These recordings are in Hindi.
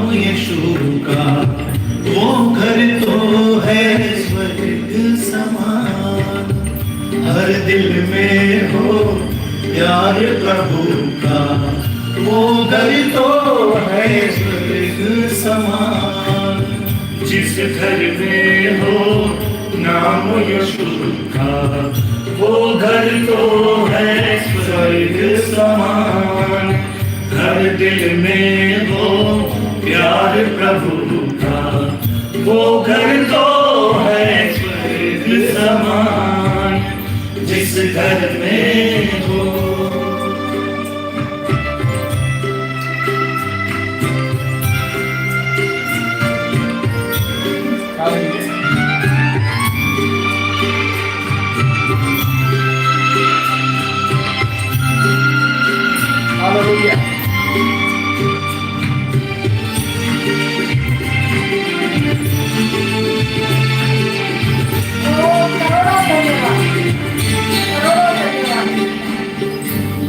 नाम यीशु का, वो घर तो है स्वर्ग समान। हर दिल में हो प्यार प्रभु का, वो घर तो है स्वर्ग समान। जिस घर में हो नाम यीशु का, वो घर तो है स्वर्ग समान। हर दिल में हो प्यार प्रभु का, वो घर तो है स्वर्ग समान। जिस घर में हो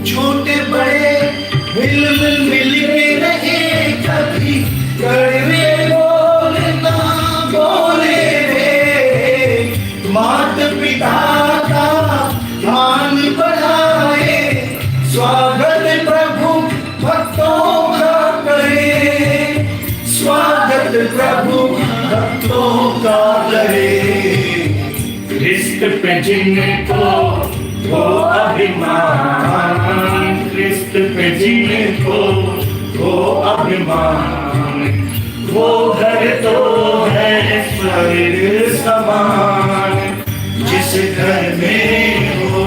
छोटे बड़े मिल के रहे कभी, कड़वे बोलना बोले रे। मात पिता का मान बढ़ाए, स्वागत प्रभु भक्तों का करे। स्वागत प्रभु भक्तों का करे। क्रिस्त पे जिनको वो अभिमान, क्रिस्त पे जिनको वो अभिमान। वो घर तो है स्वर्ग समान। जिस घर में हो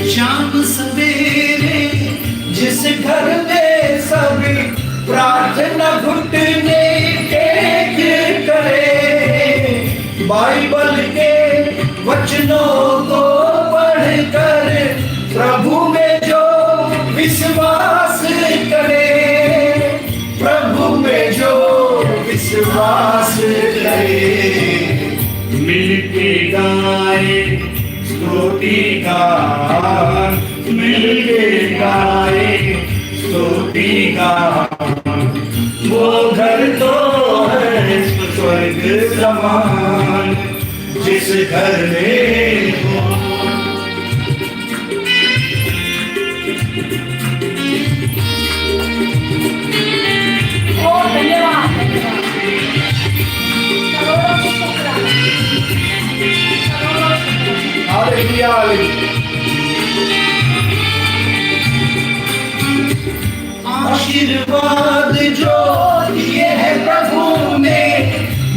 शाम सवेरे, जिस घर में सभी प्रार्थना घुटने टेक करे। बाइबल के वचनों को पढ़कर प्रभु में जो विश्वास करे, प्रभु में जो विश्वास करे। मिलके गाए स्तुति गान, मिलके गाए स्तुति गान। वो घर तो है स्वर्ग समान। जिस घर में हो आशीर्वाद जो दिए है प्रभु ने,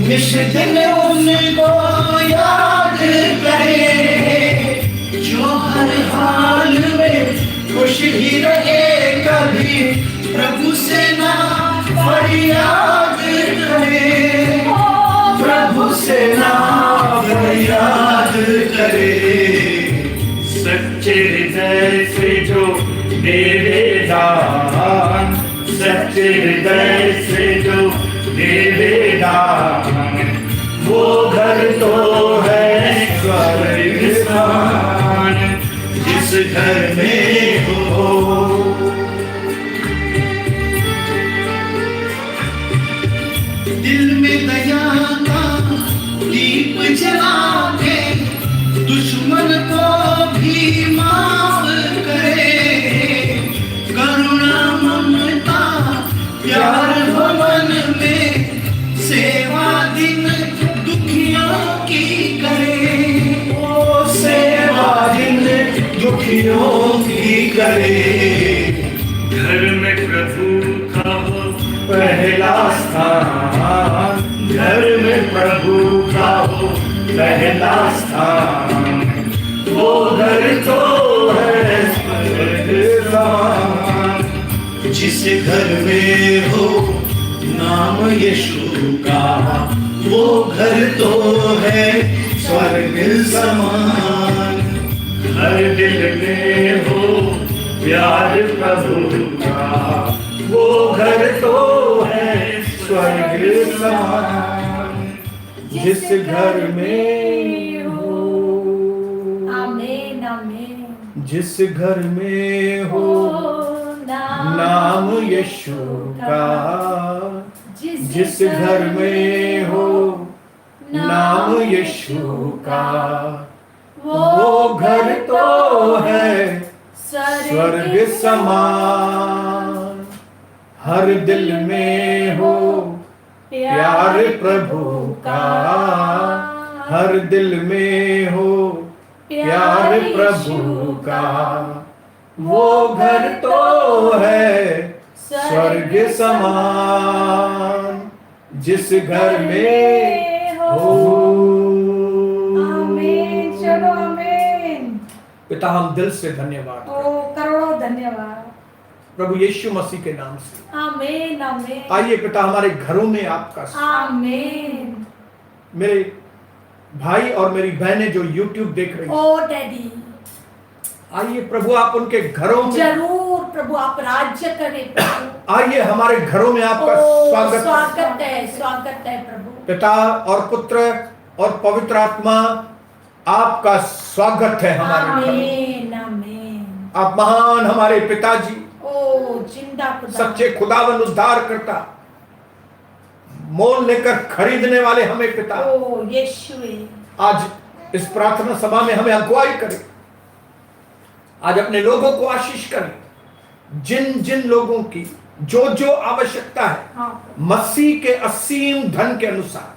निश्चित उनको याद करे। जो हर हाल में खुश ही रहे, कभी प्रभु से ना फरियाद करे। प्रभु से ना फरियाद करे। सच्चे हृदय से जो देवे दान, सच्चे हृदय से जो देवे दान। वो घर तो है स्वर्ग समान। जिस घर में हो दिल में दया का दीप जला के, दुश्मन को भी माफ करे। करुणा ममता प्यार हो मन में, सेवा दिन दुखियों की करे। ओ सेवा दिन दुखियों की करे। घर में प्रभु का हो पहला स्थान, घर में प्रभु का हो पहला स्थान। वो घर तो है स्वर्ग समान। जिस घर में हो नाम यीशु का, वो घर तो है स्वर्ग समान। हर दिल में हो प्यार प्रभु का, वो घर तो है स्वर्ग समान। जिस घर में हो। आमीन आमीन। जिस घर में हो नाम यीशु का, जिस घर में हो नाम यीशु का, वो घर तो है स्वर्ग समान। हर दिल में हो प्यार प्रभु का, हर दिल में हो प्यार प्रभु का, वो घर तो है स्वर्ग समान। जिस घर में हो। आमीन। चलो आमीन। पिता हम दिल से धन्यवाद करोड़ों धन्यवाद प्रभु यीशु मसीह के नाम से। आमीन आमीन। आइए पिता हमारे घरों में आपका आमीन। मेरे भाई और मेरी बहनें जो YouTube देख रही हैं, ओ डैडी आइए प्रभु आप उनके घरों में जरूर प्रभु आप राज्य करें प्रभु। आइए हमारे घरों में आपका स्वागत स्वागत है प्रभु। पिता और पुत्र और पवित्र आत्मा आपका स्वागत है हमारे घरों में। आमीन आमीन। आप महान हमारे पिताजी, ओ जिंदा खुदा, सच्चे खुदावन उद्धार करता, मोल लेकर खरीदने वाले हमें पिता, ओ यीशुए आज इस प्रार्थना सभा में हमें अगुवाई करें। आज अपने लोगों को आशीष करें। जिन जिन लोगों की जो जो आवश्यकता है मसीह के असीम धन के अनुसार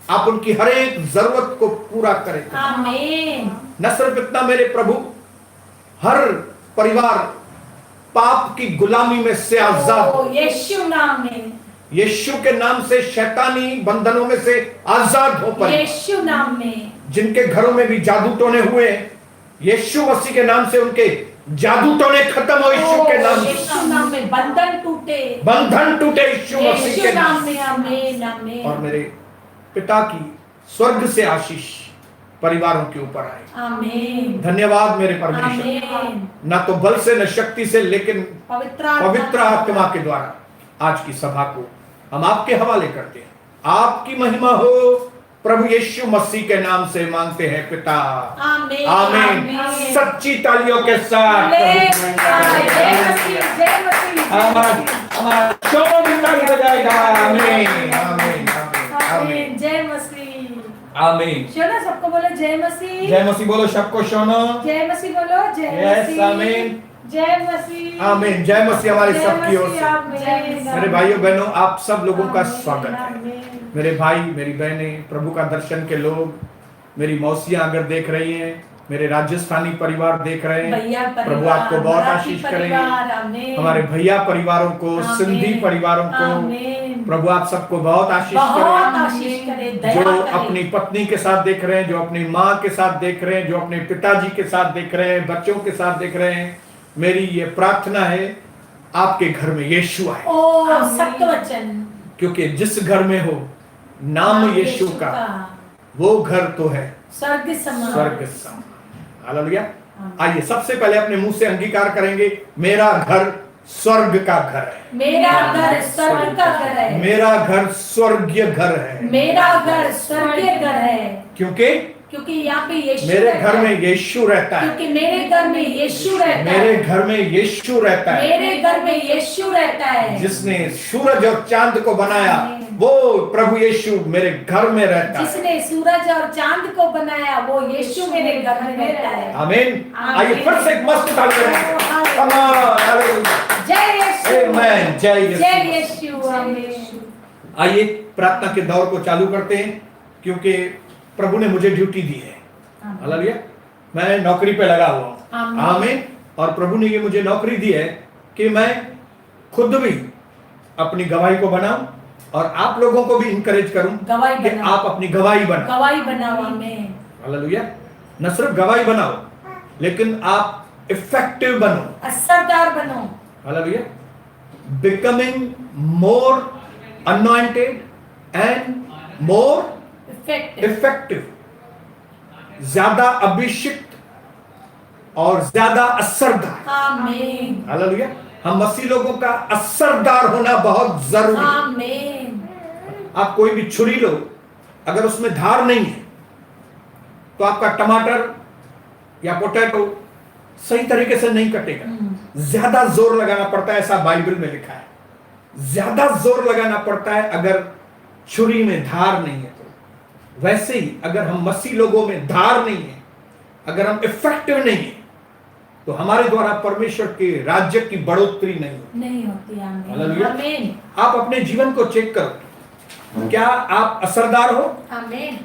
आप उनकी हर एक जरूरत को पूरा करें। आमीन। न सिर्फ इतना मेरे प्रभु, हर परिवार पाप की गुलामी में से आजाद हो। यीशु नाम में, यीशु के नाम से शैतानी बंधनों में से आजाद हो पाए। यीशु नाम में जिनके घरों में भी जादू टोने हुए, यीशु मसीह के नाम से उनके जादू टोने खत्म हो। यीशु के नाम से, यीशु नाम में बंधन टूटे, बंधन टूटे यीशु मसीह के नाम में। आमीन आमीन। और मेरे पिता की स्वर्ग से आशीष परिवारों के ऊपर आए। आमीन। धन्यवाद मेरे परमेश्वर, आमीन। ना तो बल से न शक्ति से, लेकिन पवित्र आत्मा के द्वारा आज की सभा को हम आपके हवाले करते हैं। आपकी महिमा हो प्रभु यीशु मसीह के नाम से मांगते हैं पिता। आमीन आमीन। सच्ची तालियों के साथ आमीन। जय मसीह। आमीन। शोनो सबको बोलो जय मसीह। जय मसीह बोलो सबको। शोनो जय मसीह बोलो। जय मसीह। आमीन। जय मसीह। आमीन। जय मसीह हमारे सबकी ओर से। मेरे मेरे भाइयों बहनों आप सब लोगों का स्वागत है। मेरे भाई मेरी बहनें, प्रभु का दर्शन के लोग, मेरी मौसियां अगर देख रही हैं, मेरे राजस्थानी परिवार देख रहे हैं, प्रभु आपको बहुत आशीष करें। हमारे भैया परिवारों को, सिंधी परिवारों को प्रभु आप सबको बहुत आशीष करें। जो अपनी पत्नी के साथ देख रहे हैं, जो अपनी माँ के साथ देख रहे हैं, जो अपने पिताजी के साथ देख रहे हैं, बच्चों के साथ देख रहे हैं, मेरी ये प्रार्थना है आपके घर में यीशु आए। सत्य वचन। क्योंकि जिस घर में हो नाम यीशु का, वो घर तो है स्वर्ग समान। स्वर्ग समान। हालेलुया। आइए सबसे पहले अपने मुंह से अंगीकार करेंगे, मेरा घर स्वर्ग का घर है। मेरा घर स्वर्ग का घर है। मेरा घर स्वर्गीय घर है। मेरा घर स्वर्गीय घर है। क्योंकि यहाँ पे यीशु मेरे घर में यीशु रहता है। क्योंकि मेरे घर में यीशु रहता है। मेरे घर में यीशु रहता है। मेरे घर में यीशु रहता है। जिसने सूरज और चांद को बनाया, वो प्रभु यीशु मेरे घर में रहता है। जिसने सूरज और चांद को बनाया, वो यीशु मेरे घर में रहता है। आमीन। आइए फिर से एक मस्त ताली बजाएं। जय यीशु। आमीन। जय यीशु। आमीन। आइए प्रार्थना के दौर को चालू करते हैं, क्योंकि प्रभु ने मुझे ड्यूटी दी है। हालेलुया। मैं नौकरी पे लगा हुआ हूँ। आमीन। और प्रभु ने ये मुझे नौकरी दी है कि मैं खुद भी अपनी गवाही को बनाऊं और आप लोगों को भी इंकरेज करूं कि आप अपनी गवाही बनाओ। आमीन। हालेलुया। न सिर्फ गवाही बनाओ, लेकिन आप इफेक्टिव बनो, असरदार बनो। Hallelujah. Becoming more anointed and more effective, ज्यादा अभिषिक्त और ज्यादा असरदार। आमीन। हालेलुया। हम मसीह लोगों का असरदार होना बहुत जरूरी है। आमीन। आप कोई भी छुरी लो, अगर उसमें धार नहीं है तो आपका टमाटर या पोटैटो सही तरीके से नहीं कटेगा। ज्यादा जोर लगाना पड़ता है, ऐसा बाइबल में लिखा है। ज्यादा जोर लगाना पड़ता है अगर छुरी में धार नहीं है तो। वैसे ही अगर हम मसीह लोगों में धार नहीं है, अगर हम इफेक्टिव नहीं है, तो हमारे द्वारा परमेश्वर के राज्य की बढ़ोतरी नहीं होती। आमीन। आप अपने जीवन को चेक करो, क्या आप असरदार हो? आमीन।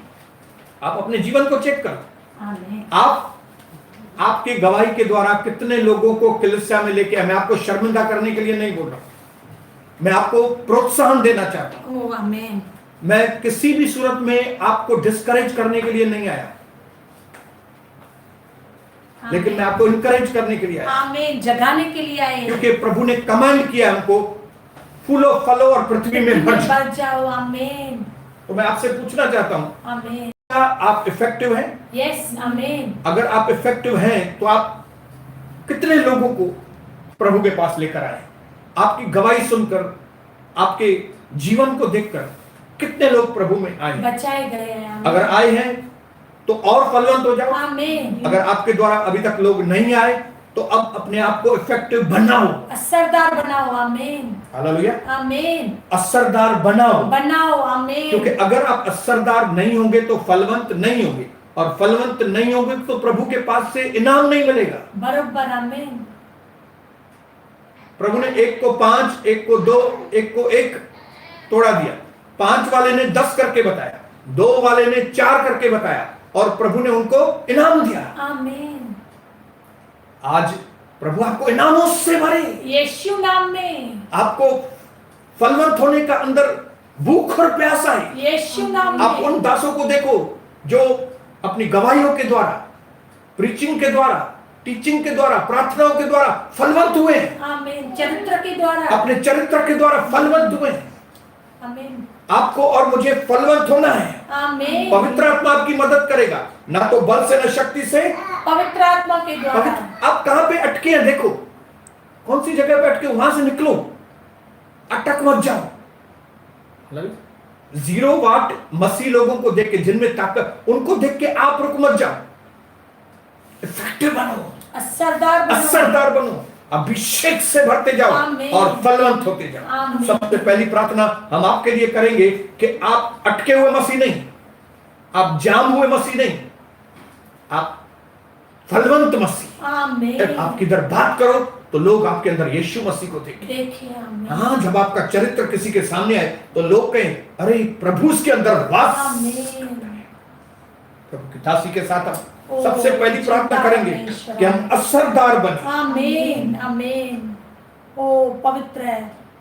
आप अपने जीवन को चेक करो। आमीन। आप आपकी गवाही के द्वारा कितने लोगों को कलीसिया में लेके आए। मैं आपको शर्मिंदा करने के लिए नहीं बोल रहा, मैं आपको प्रोत्साहन देना चाहता हूं। आमीन। मैं किसी भी सूरत में आपको डिस्करेज करने के लिए नहीं आया, लेकिन मैं आपको इंकरेज करने के लिए आया। आमीन। जगाने के लिए आए, क्योंकि प्रभु ने कमांड किया हमको, फूलो फलो और पृथ्वी में भर जाओ। आमीन। तो मैं आपसे पूछना चाहता हूं, आमीन। क्या आप इफेक्टिव हैं? यस। आमीन। अगर आप इफेक्टिव हैं तो आप कितने लोगों को प्रभु के पास लेकर आए? आपकी गवाही सुनकर, आपके जीवन को देखकर कितने लोग प्रभु में आए, बचाए गए हैं? अगर आए हैं तो और फलवंत हो जाओ। आमीन। अगर आपके द्वारा अभी तक लोग नहीं आए तो अब अपने आप को इफेक्टिव बनाओ, असरदार बनाओ। आमीन। हालेलुया। आमीन। असरदार बनाओ। आमीन। क्योंकि अगर आप असरदार नहीं होंगे तो फलवंत नहीं होंगे, और फलवंत नहीं होंगे तो प्रभु के पास से इनाम नहीं मिलेगा। बरोबर। आमीन। प्रभु ने एक को 5, एक को 2, एक को 1 तोड़ा दिया। 5 वाले ने 10 करके बताया, 2 वाले ने 4 करके बताया, और प्रभु ने उनको इनाम दिया। आमीन। आज प्रभु आपको इनामों से भरे, यीशु नाम में। आपको फलवंत होने का अंदर भूख और प्यासा है। यीशु नाम में। आप उन दासों को देखो जो अपनी गवाहियों के द्वारा, प्रीचिंग के द्वारा, टीचिंग के द्वारा, प्रार्थनाओं के द्वारा फलवंत हुए हैं। आमीन। चरित्र के द्वारा, अपने चरित्र के द्वारा फलवंत हुए हैं। आमीन। आपको और मुझे फलवंत होना है। आमीन। पवित्र आत्मा आपकी मदद करेगा, ना तो बल से, ना शक्ति से, पवित्र आत्मा के द्वारा। आप कहां पे अटके हैं? देखो कौन सी जगह पे अटके, वहां से निकलो, अटक मत जाओ। 0 वाट मसीह लोगों को देख के, जिनमें ताकत, उनको देख के आप रुक मत जाओ। इफेक्टिव बनो, असरदार बनो, अभिषेक से भरते जाओ और फलवंत होते जाओ। सबसे पहली प्रार्थना हम आपके लिए करेंगे कि आप अटके हुए मसीह नहीं, आप जाम हुए मसीह नहीं, आप फलवंत मसीह। आमीन। आप किधर बात करो तो लोग आपके अंदर यीशु मसीह को देखिए। हाँ, जब आपका चरित्र किसी के सामने आए तो लोग कहें, अरे प्रभु उसके अंदर वास। प्रभु की दासी के साथ हम सबसे पहली प्रार्थना करेंगे कि हम असरदार बने। आमीन। आमीन। ओ पवित्र है,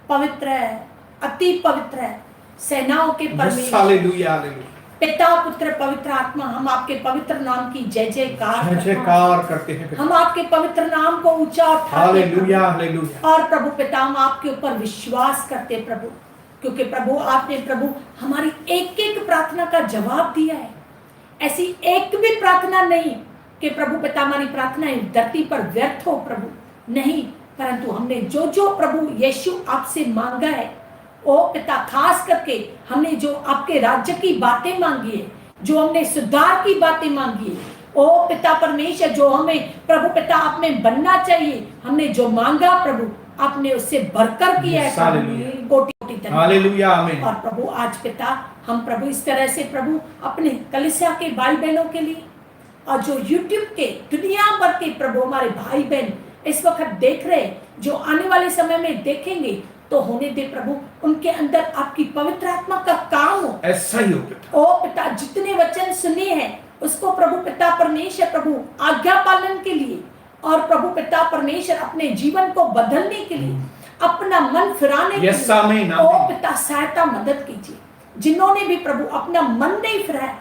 पवित्र है, अति पवित्र है, सेनाओं के परमेश्वर। Hallelujah, hallelujah. पिता, पुत्र, पवित्र आत्मा, हम आपके पवित्र नाम की जय जयकार करते हैं। हम आपके पवित्र नाम को ऊंचा उठाते हैं। Hallelujah, hallelujah. और प्रभु पिता, हम आपके ऊपर विश्वास करते हैं प्रभु, क्योंकि प्रभु आपने प्रभु हमारी एक एक प्रार्थना का जवाब दिया है। ऐसी एक भी प्रार्थना नहीं कि प्रभु पिता हमारी प्रार्थनाएं धरती पर व्यर्थ हो प्रभु, नहीं, परंतु हमने जो जो प्रभु यीशु आपसे मांगा है, ओ पिता, खास करके हमने जो आपके राज्य की बातें मांगी है, जो हमने सुधार की बातें मांगी है, ओ पिता परमेश्वर, जो हमें प्रभु पिता आप में बनना चाहिए, हमने जो मांगा प्रभु आपने उससे बढ़कर किया है। कोटि हालेलुया, आमीन। और प्रभु आज पिता हम प्रभु इस तरह से प्रभु अपने कलीसिया के भाई बहनों के लिए, और जो YouTube के दुनिया भर के प्रभु हमारे भाई बहन इस वक्त देख रहे, जो आने वाले समय में देखेंगे, तो होने दे प्रभु उनके अंदर आपकी पवित्र आत्मा का काम हो। ऐसा ही हो पिता। ओ पिता, जितने वचन सुने हैं उसको प्रभु पिता परमेश्वर प्रभु आज्ञा पालन के लिए, और प्रभु पिता परमेश्वर अपने जीवन को बदलने के लिए, अपना मन फिराने के लिए, ओ पिता सहायता मदद कीजिए। जिन्होंने भी प्रभु अपना मन नहीं फिराया,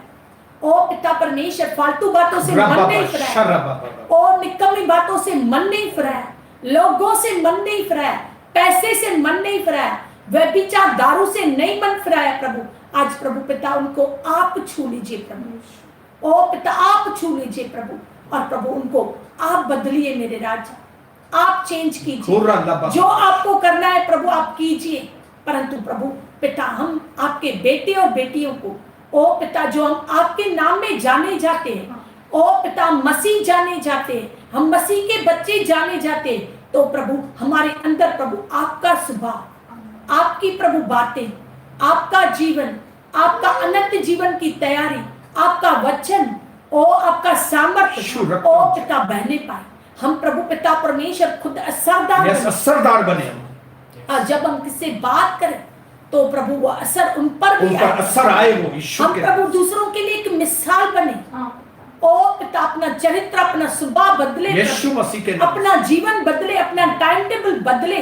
ओ पिता परमेश्वर फालतू बातों से मन नहीं फिराया, ओ निकम्मी बातों से मन नहीं फिराया, लोगों से मन नहीं फिराया, पैसे से मन नहीं फिराया, व्यभिचार दारू से नहीं मन फिराया प्रभु, आज प्रभु पिता उनको आप छू लीजिए प्रभु। ओ पिता आप छू लीजिए प्रभु, और प्रभु उनको आप बदलिए मेरे राजा, आप चेंज कीजिए, जो आपको करना है प्रभु आप कीजिए। परंतु प्रभु पिता हम आपके बेटे और बेटियों को, ओ पिता, जो हम आपके नाम में जाने जाते हैं, ओ पिता मसीह जाने जाते हैं, हम मसीह के बच्चे जाने जाते, तो प्रभु हमारे अंदर प्रभु आपका स्वभाव, आपकी प्रभु बातें, आपका जीवन, आपका अनंत जीवन की तैयारी, आपका वचन, ओ आपका सामर्थ्य, ओ पिता बहने पाए। हम प्रभु पिता परमेश्वर खुद असरदार बने। और जब हम किससे बात करें तो प्रभु वो असर उन पर भी असर आए। वो हम प्रभु दूसरों के लिए एक मिसाल बने। ओ पिता अपना चरित्र, अपना स्वभाव बदले, यीशु मसीह के नाम, अपना जीवन बदले, अपना टाइम टेबल बदले।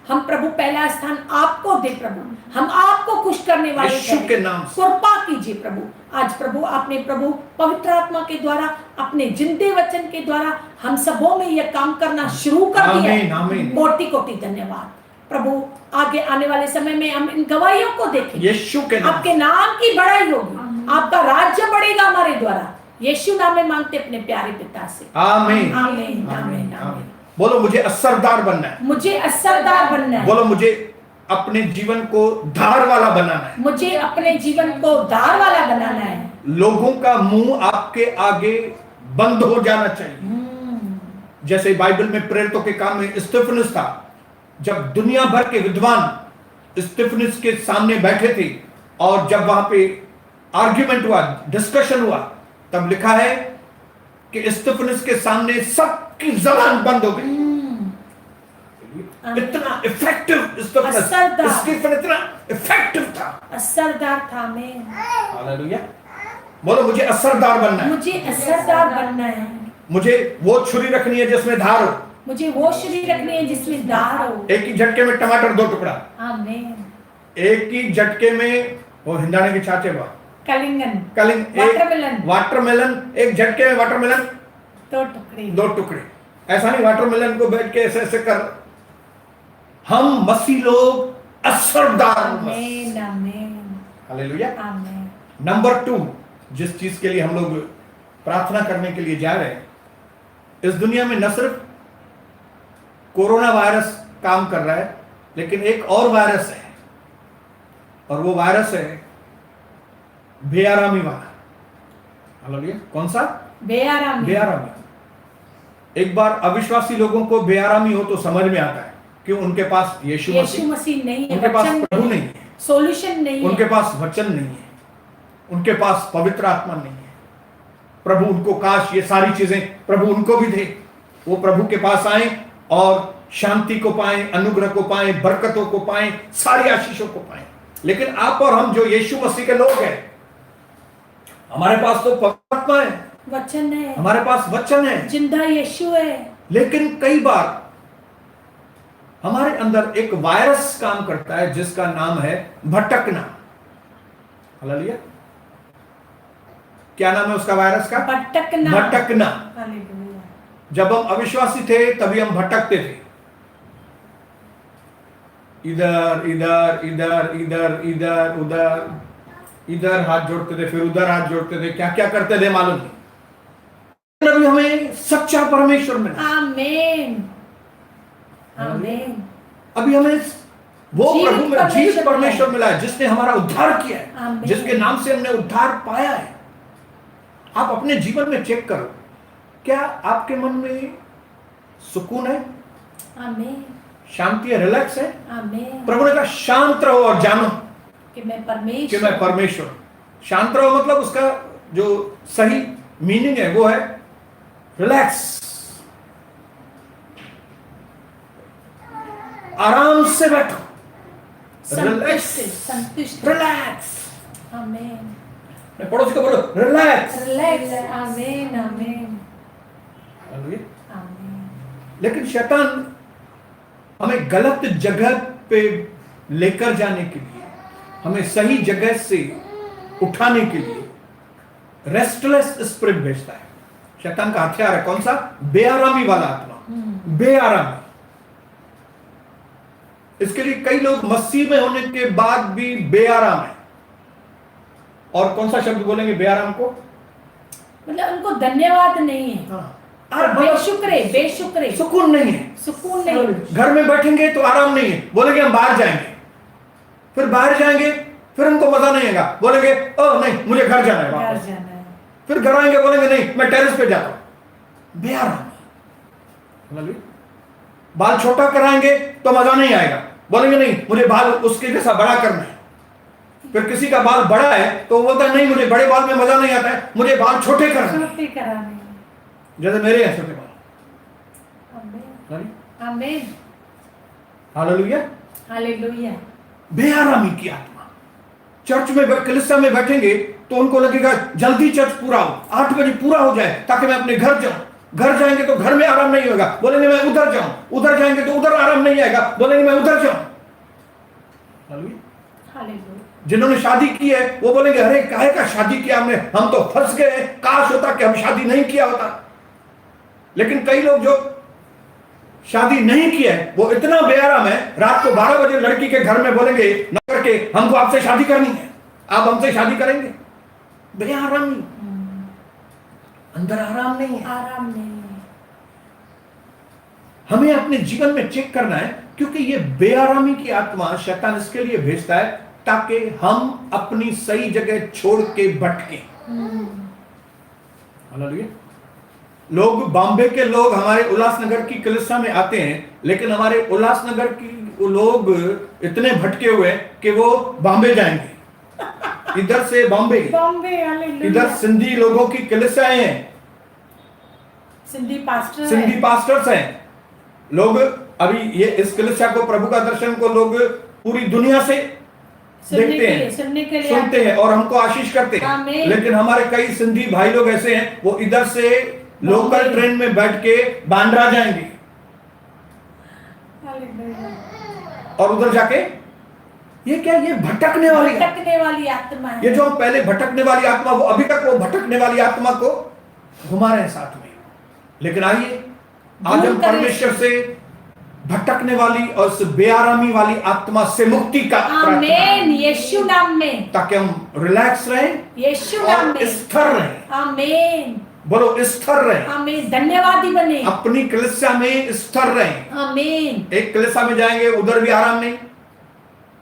हम प्रभु पहला स्थान आपको दे प्रभु, हम आपको खुश करने वाले यीशु के नाम कृपा कीजिए प्रभु। आज प्रभु आपने प्रभु पवित्र आत्मा के द्वारा, अपने जिंदे वचन के द्वारा हम सबों में यह काम करना शुरू कर दिया। कोटि कोटि धन्यवाद प्रभु। आगे आने वाले समय में हम इन गवाहियों को देखें, यीशु के नाम, आपके नाम की बड़ाई होगी, आपका राज्य बढ़ेगा हमारे द्वारा। यीशु नाम में मांगते अपने प्यारे पिता से, आमीन आमीन आमीन आमीन। बोलो मुझे असरदार बनना है, मुझे असरदार बनना है। बोलो मुझे अपने जीवन को धार वाला बनाना है, मुझे अपने जीवन को धार वाला बनाना है। लोगों का मुंह आपके आगे बंद हो जाना चाहिए। जैसे बाइबल में प्रेरितों के काम में स्तिफनुस था, जब दुनिया भर के विद्वान स्तिफनुस के सामने बैठे थे और जब वहां पे आर्ग्यूमेंट हुआ, डिस्कशन हुआ, तब लिखा है कि स्तिफनुस के सामने सबकी ज़बान बंद हो गई। इतना इफेक्टिव स्टीफन इतना इफेक्टिव था, असरदार था। आमीन हालेलुया। बोलो मुझे असरदार बनना है, मुझे असरदार बनना है। मुझे वो छुरी रखनी है जिसमें धार हो, मुझे वो छुरी रखनी है जिसमें धार हो। एक ही झटके में टमाटर 2 टुकड़ा, आमीन। एक ही झटके में वो हिंदाने के छाचे बा वाटरमेलन, एक झटके में वाटरमेलन 2 टुकड़े। ऐसा नहीं वाटरमेलन को बैठ के ऐसे ऐसे कर। हम मसीह लोग असरदार, आमीन आमीन हालेलुया। आमीन। नंबर 2, जिस चीज के लिए हम लोग प्रार्थना करने के लिए जा रहे हैं, इस दुनिया में न सिर्फ कोरोना वायरस काम कर रहा है, लेकिन एक और वायरस है, और वो वायरस है बेआरामी वाला। हालेलुया। कौन सा? बेआरामी। एक बार अविश्वासी लोगों को बेआरामी हो तो समझ में आता है कि उनके पास यीशु मसीह नहीं है, उनके पास प्रभु नहीं है, सॉल्यूशन नहीं है, उनके पास वचन नहीं है, उनके पास पवित्र आत्मा नहीं है। प्रभु उनको, काश ये सारी चीजें प्रभु उनको भी दे, वो प्रभु के पास आए और शांति को पाएं, अनुग्रह को पाएं, बरकतों को पाएं, सारी आशीषों को पाएं। लेकिन आप और हम जो यीशु मसीह के लोग हैं, हमारे पास तो पवित्र आत्मा है, वचन है, हमारे पास वचन है, जिंदा यीशु है। लेकिन कई बार हमारे अंदर एक वायरस काम करता है जिसका नाम है भटकना। हालेलुया। क्या नाम है उसका वायरस का? भटकना। जब हम अविश्वासी थे तभी हम भटकते थे, इधर इधर इधर इधर इधर उधर, इधर हाथ जोड़ते थे, फिर उधर हाथ जोड़ते थे, क्या क्या करते थे मालूम नहीं। अभी हमें सच्चा परमेश्वर मिला। आमीन आमीन। अभी हमें वो प्रभु में जीवित परमेश्वर मिला है, जिसने हमारा उद्धार किया है, जिसके नाम से हमने उद्धार पाया है। आप अपने जीवन में चेक करो, क्या आपके मन में सुकून है? आमीन। शांति है, रिलैक्स है? आमीन। प्रभु ने कहा शांत रहो और जानो कि मैं परमेश्वर। शांत रहो मतलब उसका जो सही मीनिंग है वो है रिलैक्स, आराम से बैठो, रिलैक्स। आमीन। पड़ोसी को बोलो रिलैक्स। आमीन आमीन आमीन। लेकिन शैतान हमें गलत जगह पे लेकर जाने के लिए, हमें सही जगह से उठाने के लिए रेस्टलेस स्पिरिट भेजता है। शैतान का हथियार है कौन सा? बेआरामी वाला आत्मा, बेआरामी। इसके लिए कई लोग मसीह में होने के बाद भी बेआराम है। और कौन सा शब्द बोलेंगे बेआराम को? मतलब उनको धन्यवाद नहीं है। हाँ। बेशुक्रे, सुकून नहीं है। घर में बैठेंगे तो आराम नहीं है, बोलेंगे हम बाहर जाएंगे, फिर बाहर जाएंगे फिर हमको मजा नहीं आएगा, बोलेंगे ओह नहीं मुझे घर जाना है वापस। फिर घर आएंगे बोलेंगे नहीं मैं टेरेस पे जाता हूं। बेआराम। बाल छोटा कराएंगे तो मजा नहीं आएगा, बोलेंगे नहीं मुझे बाल उसके जैसा बड़ा करना है। फिर किसी का बाल बड़ा है तो वो बोलता है नहीं मुझे बड़े बाल में मजा नहीं आता है, मुझे बाल छोटे कराने, जैसे मेरे हैं छोटे बाल। आमीन, हालेलुया, हालेलुया। बेआरामी की आत्मा चर्च में कलीसिया में बैठेंगे तो उनको लगेगा जल्दी चर्च पूरा हो, 8 बजे पूरा हो जाए ताकि मैं अपने घर जाऊं। घर जाएंगे तो घर में आराम नहीं होगा, बोलेंगे मैं उधर जाऊं। उधर जाएंगे तो उधर आराम नहीं आएगा, बोलेंगे मैं उधर जाऊं। जिन्होंने शादी की है वो बोलेंगे अरे काहे का शादी किया हमने, हम तो फंस गए, काश होता कि हम शादी नहीं किया होता। लेकिन कई लोग जो शादी नहीं किया है वो इतना बेआराम है, रात को 12 बजे लड़की के घर में बोलेंगे नौकर के हमको आपसे शादी करनी है, आप हमसे शादी करेंगे। बेआरामी, अंदर आराम नहीं है, आराम नहीं है। हमें अपने जीवन में चेक करना है, क्योंकि ये बेआरामी की आत्मा शैतान इसके लिए भेजता है ताकि हम अपनी सही जगह छोड़ के भटके। हालेलुया। लोग बॉम्बे के लोग हमारे उल्लासनगर की कलीसिया में आते हैं, लेकिन हमारे उल्लासनगर की लोग इतने भटके हुए कि वो बॉम्बे जाएंगे। इधर से बॉम्बे, इधर सिंधी लोगों की कलीसियाएं हैं, सिंधी पास्टर्स हैं। लोग अभी ये इस कलीसिया को, प्रभु का दर्शन को लोग पूरी दुनिया से देखते हैं, सुनते हैं और हमको आशीष करते हैं। लेकिन हमारे कई सिंधी भाई लोग ऐसे हैं वो इधर से लोकल ट्रेन में बैठ के बांद्रा जाएंगे और उधर जाके ये क्या, ये भटकने वाली आत्मा है। ये जो पहले भटकने वाली आत्मा, वो अभी तक वो भटकने वाली आत्मा को घुमा रहे हैं साथ में। लेकिन आइए आज हम परमेश्वर से भटकने वाली और उस बेआरामी वाली आत्मा से मुक्ति का आमीन, यीशु नाम में, ताकि हम रिलैक्स रहें, यीशु नाम में स्थिर रहें। आमीन, बोलो स्थिर रहें। आमीन, धन्यवादी बने, अपनी कलीसिया में स्थिर रहें। आमीन। एक कलीसिया में जाएंगे उधर भी आराम नहीं,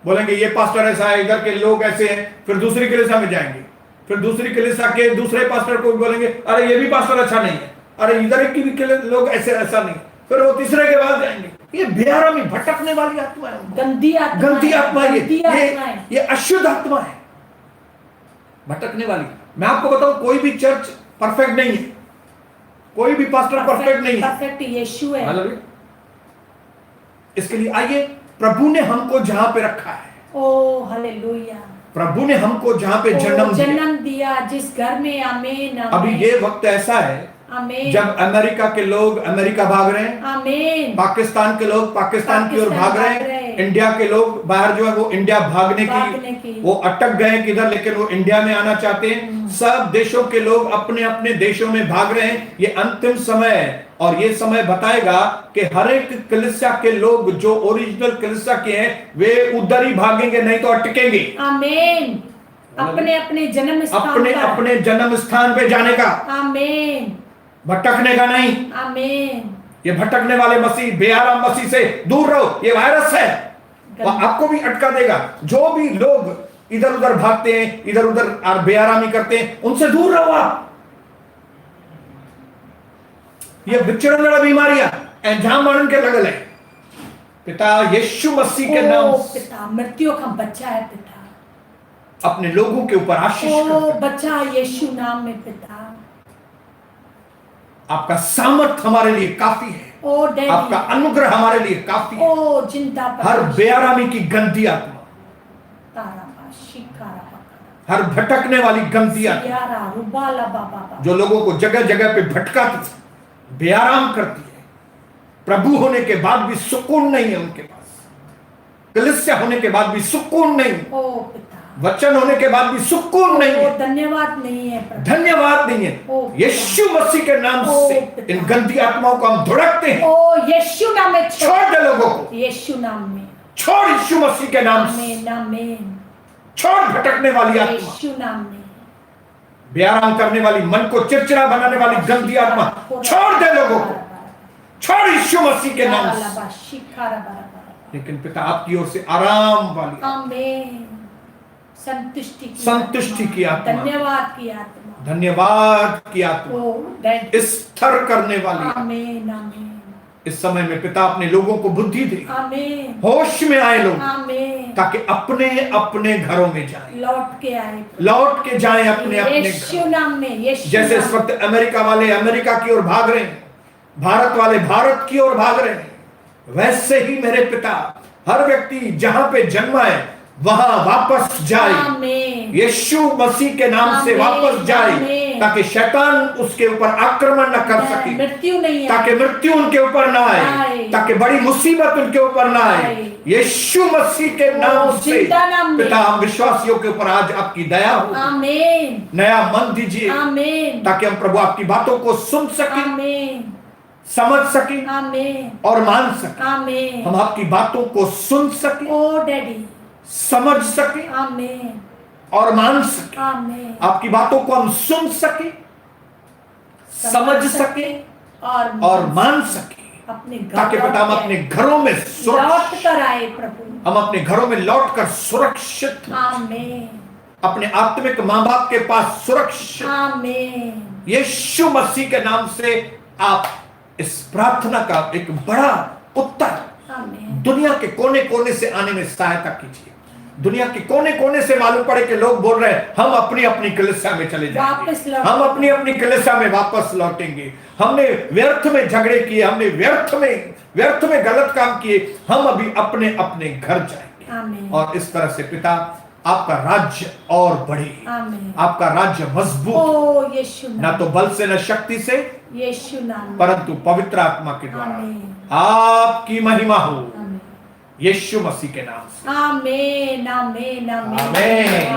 बोलेंगे ये पास्टर ऐसा है, इधर के लोग ऐसे हैं। फिर दूसरी कलीसिया में जाएंगे, फिर दूसरी कलीसिया के दूसरे पास्टर को बोलेंगे अरे ये भी पास्टर अच्छा नहीं है, अरे इधर की भी लोग ऐसा नहीं। फिर वो तीसरे के बाद जाएंगे। ये बेआरामी भटकने वाली आत्मा है, गंदी आत्मा है, ये अशुद्ध आत्मा है, भटकने वाली। मैं आपको बताऊं कोई भी चर्च परफेक्ट नहीं है, कोई भी पास्टर परफेक्ट नहीं है, परफेक्ट यीशु है। इसके लिए आइए, प्रभु ने हमको जहां पे रखा है, ओ हालेलुया, प्रभु ने हमको जहां पे जन्म दिया, जिस घर में, आमीन। अभी ये वक्त ऐसा है आमीन, जब अमेरिका के लोग अमेरिका भाग रहे हैं, आमीन। पाकिस्तान के लोग पाकिस्तान की ओर भाग रहे हैं, इंडिया के लोग बाहर जो है वो इंडिया भागने की वो अटक गए किधर, लेकिन वो इंडिया में आना चाहते हैं। सब देशों के लोग अपने अपने देशों में भाग रहे हैं। ये अंतिम समय है और ये समय बताएगा कि हर एक कलीसिया के लोग जो ओरिजिनल कलीसिया के हैं वे उधर ही भागेंगे, नहीं तो अटकेंगे। आमीन, अपने अपने जन्म स्थान पे जाने का, आमीन, भटकने का नहीं। आमीन। ये भटकने वाले मसीह, बेआराम मसीह से दूर रहो। ये वायरस है, वो आपको भी अटका देगा। जो भी लोग इधर उधर भागते हैं, इधर उधर बेआरामी करते हैं, उनसे दूर रहो आप। ये विचरण वाला बीमारियां एंजाम मानन के लगल है। पिता यीशु मसीह के नाम, पिता मृत्यु का बच्चा है, पिता अपने लोगों के ऊपर आशीष कर, बच्चा यीशु नाम में। पिता आपका सामर्थ हमारे लिए काफी है, आपका अनुग्रह हमारे लिए काफी है। हर बेआरामी की गंदी आत्मा, हर भटकने वाली गंदी आत्मा जो लोगों को जगह जगह पे भटकाती, बेआराम करती है, प्रभु होने के बाद भी सुकून नहीं है उनके पास, कलीसिया होने के बाद भी सुकून नहीं, वचन होने के बाद भी सुकून नहीं है, धन्यवाद नहीं है, धन्यवाद नहीं है। यीशु मसीह के नाम से इन गंदी आत्माओं को हम धुड़कते हैं। यीशु नाम में छोड़ दे लोगों को, यीशु नाम में छोड़, यीशु मसीह के नाम से छोड़ भटकने वाली आत्मा, यीशु नाम में बेआराम करने वाली, मन को चिड़चिड़ा बनाने वाली गंदी आत्मा, छोड़ दे लोगों को, छोड़ यीशु मसीह के नाम से। लेकिन पिता आपकी ओर से आराम वाली, आमीन, संतुष्टि की आत्मा, धन्यवाद की आत्मा, धन्यवाद की आत्मा, स्थिर करने वाली, आमीन, आमीन, इस समय में पिता अपने लोगों को बुद्धि दे, आमीन, होश में आए लोग, आमीन, ताकि अपने अपने घरों में जाएं, लौट के जाएं अपने अपने यीशु नाम में, यीशु जैसे इस वक्त अमेरिका वाले अमेरिका की ओर भाग रहे हैं, भारत वाले भारत की ओर भाग रहे हैं, वैसे ही मेरे पिता हर व्यक्ति जहां पे जन्मा है वहां वापस जाए, यीशु मसीह के नाम से वापस जाए, ताकि शैतान उसके ऊपर आक्रमण न कर सके, मृत्यु नहीं, ताकि मृत्यु उनके ऊपर ना आए, ताकि बड़ी मुसीबत उनके ऊपर ना आए। यीशु मसीह के नाम से पिता हम विश्वासियों के ऊपर आज आपकी दया हो, आमीन, नया मन दीजिए, आमीन, ताकि हम प्रभु आपकी बातों को सुन सके, आमीन, समझ सके, आमीन, और मान सके, आमीन, हम आपकी बातों को सुन सके, ओ डैडी, समझ सके, आमीन, और मान सके, आमीन, आपकी बातों को हम सुन सके, समझ सके और मान सके, ताकि पिता हम अपने घरों में लौट कर आए प्रभु, हम अपने घरों में लौट कर सुरक्षित, आमीन, अपने आत्मिक माँ बाप के पास सुरक्षित, आमीन, यीशु मसीह के नाम से आप इस प्रार्थना का एक बड़ा उत्तर दुनिया के कोने कोने से आने में सहायता कीजिए। दुनिया के कोने कोने से मालूम पड़े कि लोग बोल रहे हैं हम अपनी अपनी कलीसिया में चले जाएंगे, हम अपनी अपनी कलीसिया में वापस लौटेंगे, हमने व्यर्थ में झगड़े किए, हमने व्यर्थ में गलत काम किए, हम अभी अपने अपने घर जाएंगे। और इस तरह से पिता आपका राज्य और बढ़े, आपका राज्य मजबूत, ना तो बल से न शक्ति से, यीशु नाम, परंतु पवित्र आत्मा के द्वारा आपकी महिमा हो, यीशु मसीह के नाम से, आमीन, आमीन, आमीन,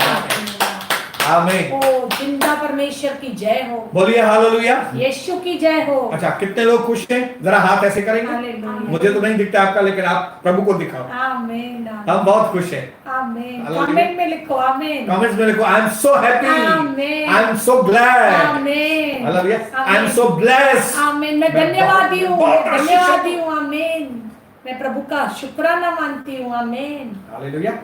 आमीन। ओ जिंदा परमेश्वर की जय हो, बोलिए हालेलुया, यीशु की जय हो। अच्छा, कितने लोग खुश हैं? जरा हाथ ऐसे करेंगे, मुझे तो नहीं दिखता आपका, लेकिन आप प्रभु को दिखाओ। आमीन, हम बहुत खुश हैं। आमीन, कमेंट में लिखो, आमीन, कमेंट्स में लिखो, I am so happy, I am so glad, amen, hallelujah, I am so blessed, amen, मैं धन्यवादी हूँ, धन्यवादी हूँ, आमीन, मैं प्रभु का शुक्राना मानती हूँ, आमीन, हालेलुया।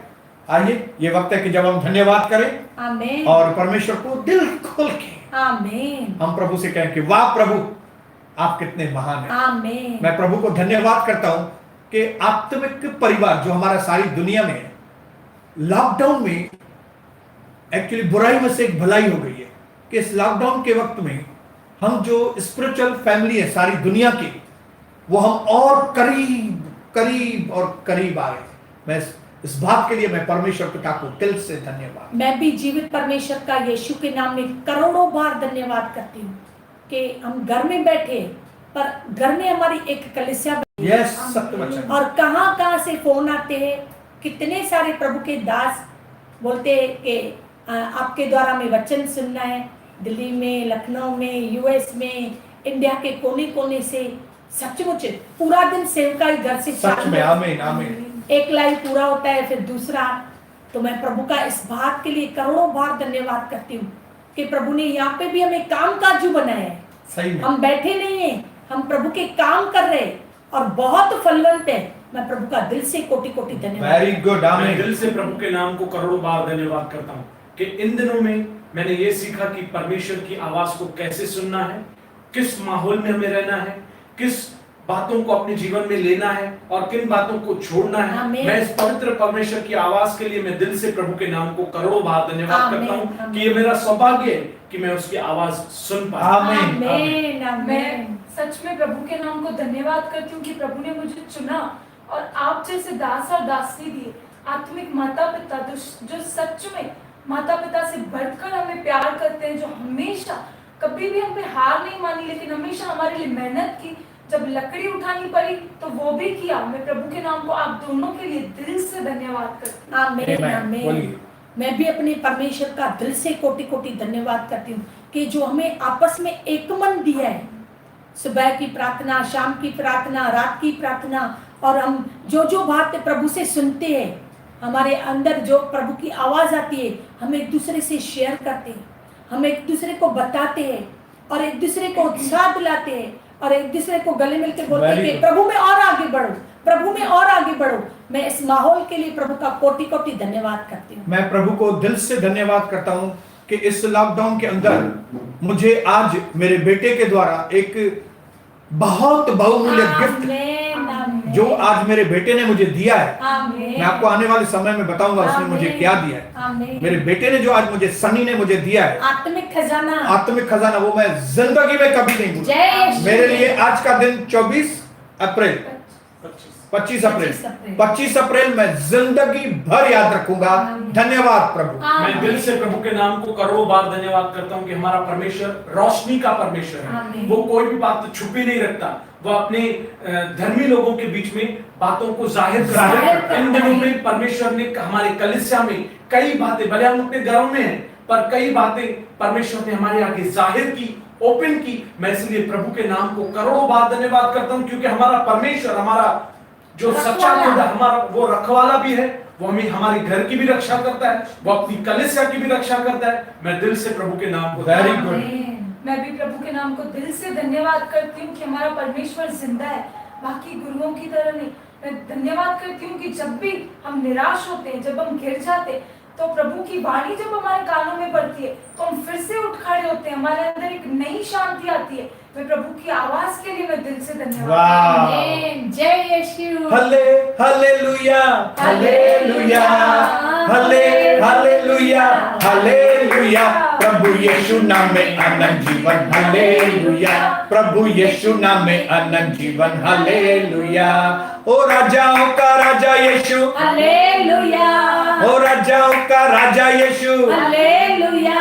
आइए, ये वक्त है कि जब हम धन्यवाद करें, आमीन, और परमेश्वर को दिल खोल के, आमीन, हम प्रभु से कहें कि वाह प्रभु आप कितने महान हैं। आमीन। मैं प्रभु को धन्यवाद करता हूं कि आत्मिक परिवार जो हमारा सारी दुनिया में है, लॉकडाउन में एक्चुअली बुराई में से एक भलाई हो गई है कि इस लॉकडाउन के वक्त में हम जो स्पिरिचुअल फैमिली है सारी दुनिया की, वो हम और करीब करीब और करीब आ गए। मैं इस बात के लिए मैं परमेश्वर पिता को दिल से धन्यवाद, मैं भी जीवित परमेश्वर का यीशु के नाम में करोड़ों बार धन्यवाद करती हूँ कि हम घर में बैठे, पर घर में हमारी एक कलीसिया, यस, सत्य वचन, और कहां से फोन आते हैं, कितने सारे प्रभु के दास बोलते हैं कि आपके द्वारा हमें वचन सुनना है, दिल्ली में, लखनऊ में, यूएस में, इंडिया के कोने कोने से, सचमुच पूरा दिन सेवकाई घर से, सच में, आमीन, आमीन, एक लाइव पूरा होता है फिर दूसरा। तो मैं प्रभु का इस बात के लिए करोड़ों बार धन्यवाद करती हूँ कि प्रभु ने यहाँ पे भी हमें काम काजू बनाया है। सही में। हम बैठे नहीं हैं, हम प्रभु के काम कर रहे हैं और बहुत फलवंत है। मैं प्रभु का दिल से कोटि कोटि धन्यवाद, वेरी गुड, मैं दिल से प्रभु के नाम को करोड़ों बार धन्यवाद करता हूँ कि इन दिनों में मैंने ये सीखा कि परमेश्वर की आवाज को कैसे सुनना है, किस माहौल में हमें रहना है, किस बातों को अपने जीवन में लेना है और किन बातों को छोड़ना है। मैं इस पवित्र परमेश्वर की आवाज के लिए मैं दिल से प्रभु के नाम को करोड़ों बार धन्यवाद करता हूँ कि ये मेरा सौभाग्य है कि मैं उसकी आवाज सुन पाऊं। आमीन। मैं सच में प्रभु के नाम को धन्यवाद करती हूँ कि प्रभु ने मुझे चुना और आप जैसे दास और दासी दिए, आत्मिक माता पिता जो सच में माता पिता से बढ़कर हमें प्यार करते हैं, जो हमेशा कभी भी हम पे हार नहीं मानी, लेकिन हमेशा हमारे लिए मेहनत की, जब लकड़ी उठानी पड़ी तो वो भी किया। मैं प्रभु के नाम को आप दोनों के लिए दिल से धन्यवाद करती हूँ। आमीन, आमीन। मैं भी अपने परमेश्वर का दिल से कोटि कोटि धन्यवाद करती हूँ कि जो हमें आपस में एक मन दिया है, सुबह की प्रार्थना, शाम की प्रार्थना, रात की प्रार्थना, और हम जो बात प्रभु से सुनते हैं, हमारे अंदर जो प्रभु की आवाज आती है, हम एक दूसरे से शेयर करते हैं, हम एक दूसरे को बताते हैं और एक दूसरे को उत्साह दिलाते हैं और एक दूसरे को गले मिलकर बोलते हैं कि प्रभु में और आगे बढ़ो, प्रभु में और आगे बढ़ो। मैं इस माहौल के लिए प्रभु का कोटि कोटि धन्यवाद करती हूँ। मैं प्रभु को दिल से धन्यवाद करता हूँ कि इस लॉकडाउन के अंदर मुझे आज मेरे बेटे के द्वारा एक बहुत बहुमूल्य गिफ्ट आमीन, आमीन। जो आज मेरे बेटे ने मुझे दिया है। आमीन। मैं आपको आने वाले समय में बताऊंगा उसने मुझे आमीन। क्या दिया है। आमीन। मेरे बेटे ने जो आज मुझे, सनी ने मुझे दिया है आत्मिक खजाना, आत्मिक खजाना, वो मैं जिंदगी में कभी नहीं भूलूंगा। जय यीशु। मेरे लिए आज का दिन 24 अप्रैल 25 अप्रैल 25 अप्रैल मैं जिंदगी भर याद रखूंगा। धन्यवाद प्रभु। मैं दिल से प्रभु के नाम को करोड़ों बार धन्यवाद करता हूं कि हमारा परमेश्वर रोशनी का परमेश्वर है। आमीन। वो कोई भी बात छुपी नहीं रखता। वो अपने धर्मी लोगों के बीच में बातों को जाहिर करता है। इन दिनों में परमेश्वर ने हमारे कलीसिया में कई बातें, भले हम अपने घरों में हैं, पर कई बातें परमेश्वर ने हमारे आगे जाहिर की, ओपन की। मैं इसलिए प्रभु के नाम को करोड़ों बार धन्यवाद करता हूं, क्योंकि हमारा परमेश्वर, हमारा जो सच्चा खुदा, हमारा वो रखवाला भी है। वो हमें हमारे घर की भी रक्षा करता है, वो अपनी कलीसिया की भी रक्षा करता है। मैं दिल से प्रभु के नाम को वेरी गुड। मैं भी प्रभु के नाम को दिल से धन्यवाद करती हूँ कि हमारा परमेश्वर जिंदा है, बाकी गुरुओं की तरह नहीं। मैं धन्यवाद करती हूँ कि जब भी हम निराश होते हैं, जब हम गिर जाते हैं, तो प्रभु की वाणी जब हमारे कानों में पड़ती है तो हम फिर से उठ खड़े होते हैं, हमारे अंदर एक नई शांति आती है। मैं प्रभु की आवाज के लिए मैं दिल से धन्यवाद। आमीन। जय यीशु। हले हालेलुया हालेलुया हले हालेलुया हालेलुया। प्रभु यीशु नाम में अनंत जीवन। हालेलुया। प्रभु यीशु नाम में अनंत जीवन। हालेलुया। ओ राजाओं का राजा यीशु। हालेलुया। ओ राजाओं का राजा यीशु। हालेलुया।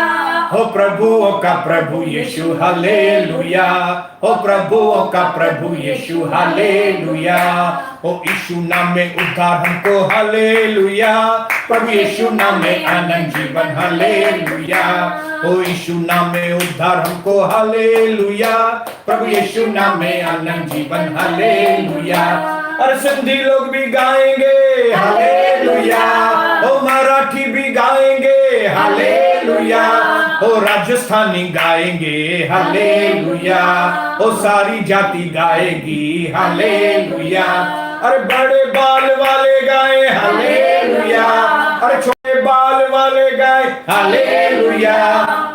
हो प्रभुओं का प्रभु यीशु। हालेलुया। हो प्रभुओं का प्रभु यीशु। हालेलुया। ओ यीशु नाम में उद्धार हमको। हालेलुया। प्रभु यीशु नाम में अनंत जीवन। हालेलुया। ओ यीशु नाम में उद्धार हमको। हालेलुया। प्रभु यीशु नाम में अनंत जीवन। हालेलुया। और सिंधी लोग भी गाएंगे हालेलुया। ओ मराठी भी गाएंगे हालेलुया। ओ राजस्थानी गाएंगे हालेलुया। ओ सारी जाति गाएगी हालेलुया। अरे बड़े बाल वाले गाए हालेलुया। अरे छोटे बाल वाले गाए हालेलुया।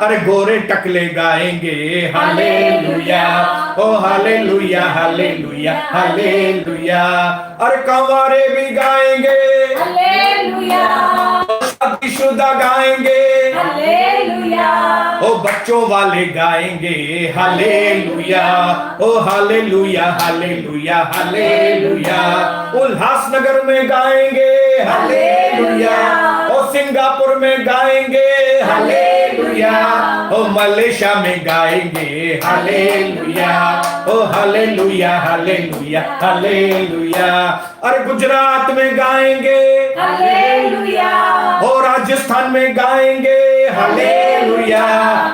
अरे गोरे टकले गाएंगे हालेलुया। ओ हालेलुया हालेलुया हालेलुया। अरे कंवारे भी गाएंगे हालेलुया। शादीशुदा गाएंगे हालेलुया। ओ बच्चों वाले गाएंगे हालेलुया। ओ हालेलुया हालेलुया हालेलुया। उल्लासनगर में गाएंगे हालेलुया। ओ सिंगापुर में गाएंगे हालेलुया। ओ मलेशिया में गाएंगे हालेलुया। ओ हालेलुया हालेलुया हालेलुया। अरे गुजरात में गाएंगे हालेलुया। ओ राजस्थान में गाएंगे हालेलुया।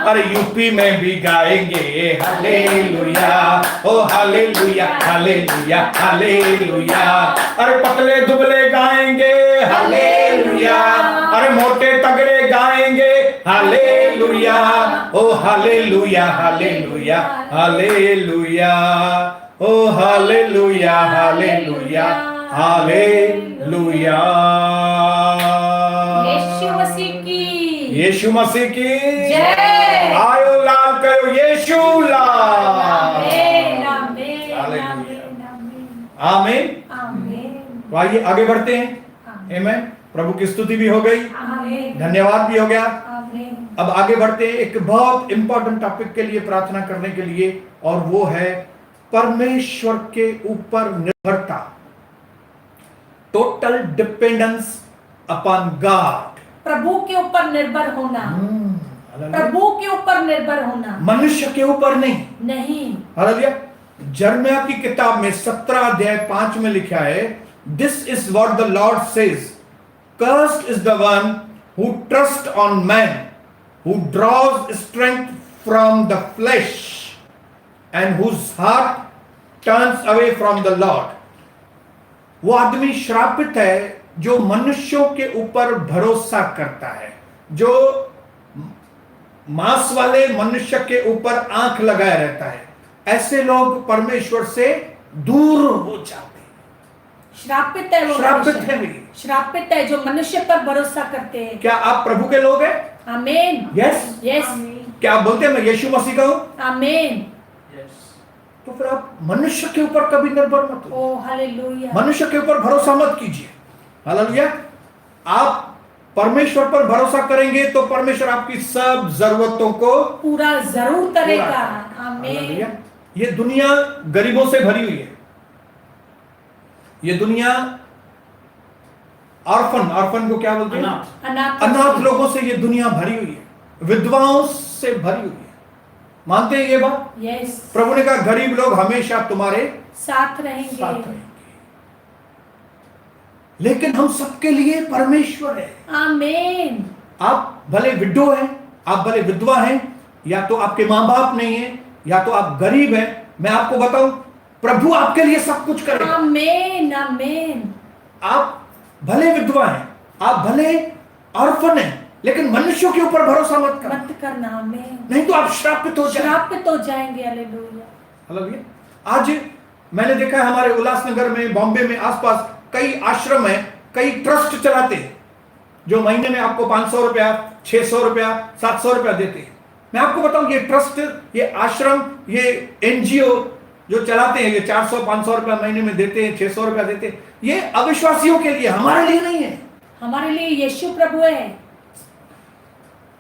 अरे यूपी में भी गाएंगे हालेलुया। ओ हालेलुया हालेलुया हालेलुया। अरे पतले दुबले गाएंगे हालेलुया। अरे मोटे तगड़े गाएंगे हालेलुया। ओ हालेलुया हालेलुया हालेलुया। ओ हालेलुया हालेलुया हालेलुया। यीशु मसीह की यीशु मसीह की जय। आयो लाल करो यीशु लाल। आमीन, आमीन, हालेलुया। आमीन, आमीन, आमीन। आमीन, तो आइए आगे बढ़ते हैं। आमीन। प्रभु की स्तुति भी हो गई, आमीन, धन्यवाद भी हो गया। आमीन। अब आगे बढ़ते हैं एक बहुत इंपॉर्टेंट टॉपिक के लिए प्रार्थना करने के लिए, और वो है परमेश्वर के ऊपर निर्भरता। Total dependence upon God. प्रभु के ऊपर निर्भर होना, प्रभु के ऊपर निर्भर होना, मनुष्य के ऊपर नहीं। हालेलुया। यिर्मयाह की किताब में 17 अध्याय 5 में लिखा है, this is what the Lord says, cursed is the one who trusts on man, who draws strength from the flesh, and whose heart turns away from the Lord. वो आदमी श्रापित है जो मनुष्यों के ऊपर भरोसा करता है, जो मांस वाले मनुष्य के ऊपर आंख लगाए रहता है। ऐसे लोग परमेश्वर से दूर हो जाते हैं। श्रापित है वो श्रापित मनुष्य। है, श्रापित है जो मनुष्य पर भरोसा करते हैं। क्या आप प्रभु के लोग हैं? आमीन। यस। यस। क्या आप बोलते हैं मैं यीशु मसीह का हूं? आमीन। तो फिर आप मनुष्य के ऊपर कभी निर्भर मत हो। ओ हालेलुया। मनुष्य के ऊपर भरोसा मत कीजिए। हालेलुया। आप परमेश्वर पर भरोसा करेंगे तो परमेश्वर आपकी सब जरूरतों को पूरा जरूर करेगा। हालेलुया। आमीन। ये दुनिया गरीबों से भरी हुई है। ये दुनिया ऑर्फन को क्या बोलते हैं? अनाथ लोगों से ये दुनिया भरी हुई है, विधवाओं से भरी हुई है। मानते हैं ये बात? यस। प्रभु ने कहा गरीब लोग हमेशा तुम्हारे साथ रहेंगे। लेकिन हम सबके लिए परमेश्वर है। आमीन। आप भले विडो हैं, आप भले विधवा हैं, या तो आपके मां बाप नहीं है, या तो आप गरीब हैं, मैं आपको बताऊं प्रभु आपके लिए सब कुछ करेगा। आमीन आमीन। आप भले विधवा हैं, आप भले ऑर्फन हैं, लेकिन मनुष्यों के ऊपर भरोसा मत करना। आमीन। नहीं तो आप श्रापित हो जाएंगे। हालेलुया। हालेलुया। आज मैंने देखा है हमारे उल्लासनगर में, बॉम्बे में आसपास कई आश्रम हैं, कई ट्रस्ट चलाते हैं जो महीने में आपको 500 रुपया, 600 रुपया, 700 रुपया देते हैं। मैं आपको बताऊं ये ट्रस्ट, ये आश्रम, ये एनजीओ जो चलाते हैं, ये 400-500 रुपया महीने में देते हैं, 600 रुपया देते हैं, ये अविश्वासियों के लिए, हमारे लिए नहीं है। हमारे लिए यीशु प्रभु है।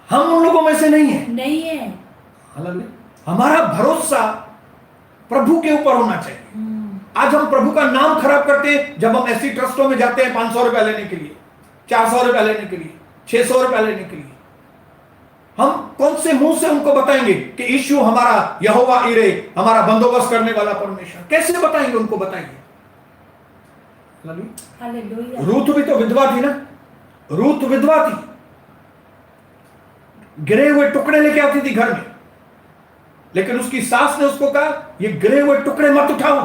हम उन लोगों में से नहीं है। हमारा भरोसा प्रभु के ऊपर होना चाहिए। आज हम प्रभु का नाम खराब करते हैं जब हम ऐसी ट्रस्टों में जाते हैं 500 रुपया लेने के लिए, 400 रुपया लेने के लिए, 600 रुपया लेने के लिए। हम कौन से मुंह से उनको बताएंगे कि यीशु हमारा यहोवा इरे, हमारा बंदोबस्त करने वाला परमेश्वर? कैसे बताएंगे उनको? बताएंगे। रूथ भी तो विधवा थी ना। रूथ विधवा थी, गिरे हुए टुकड़े लेके आती थी घर में, लेकिन उसकी सास ने उसको कहा ये गिरे हुए टुकड़े मत उठाओ,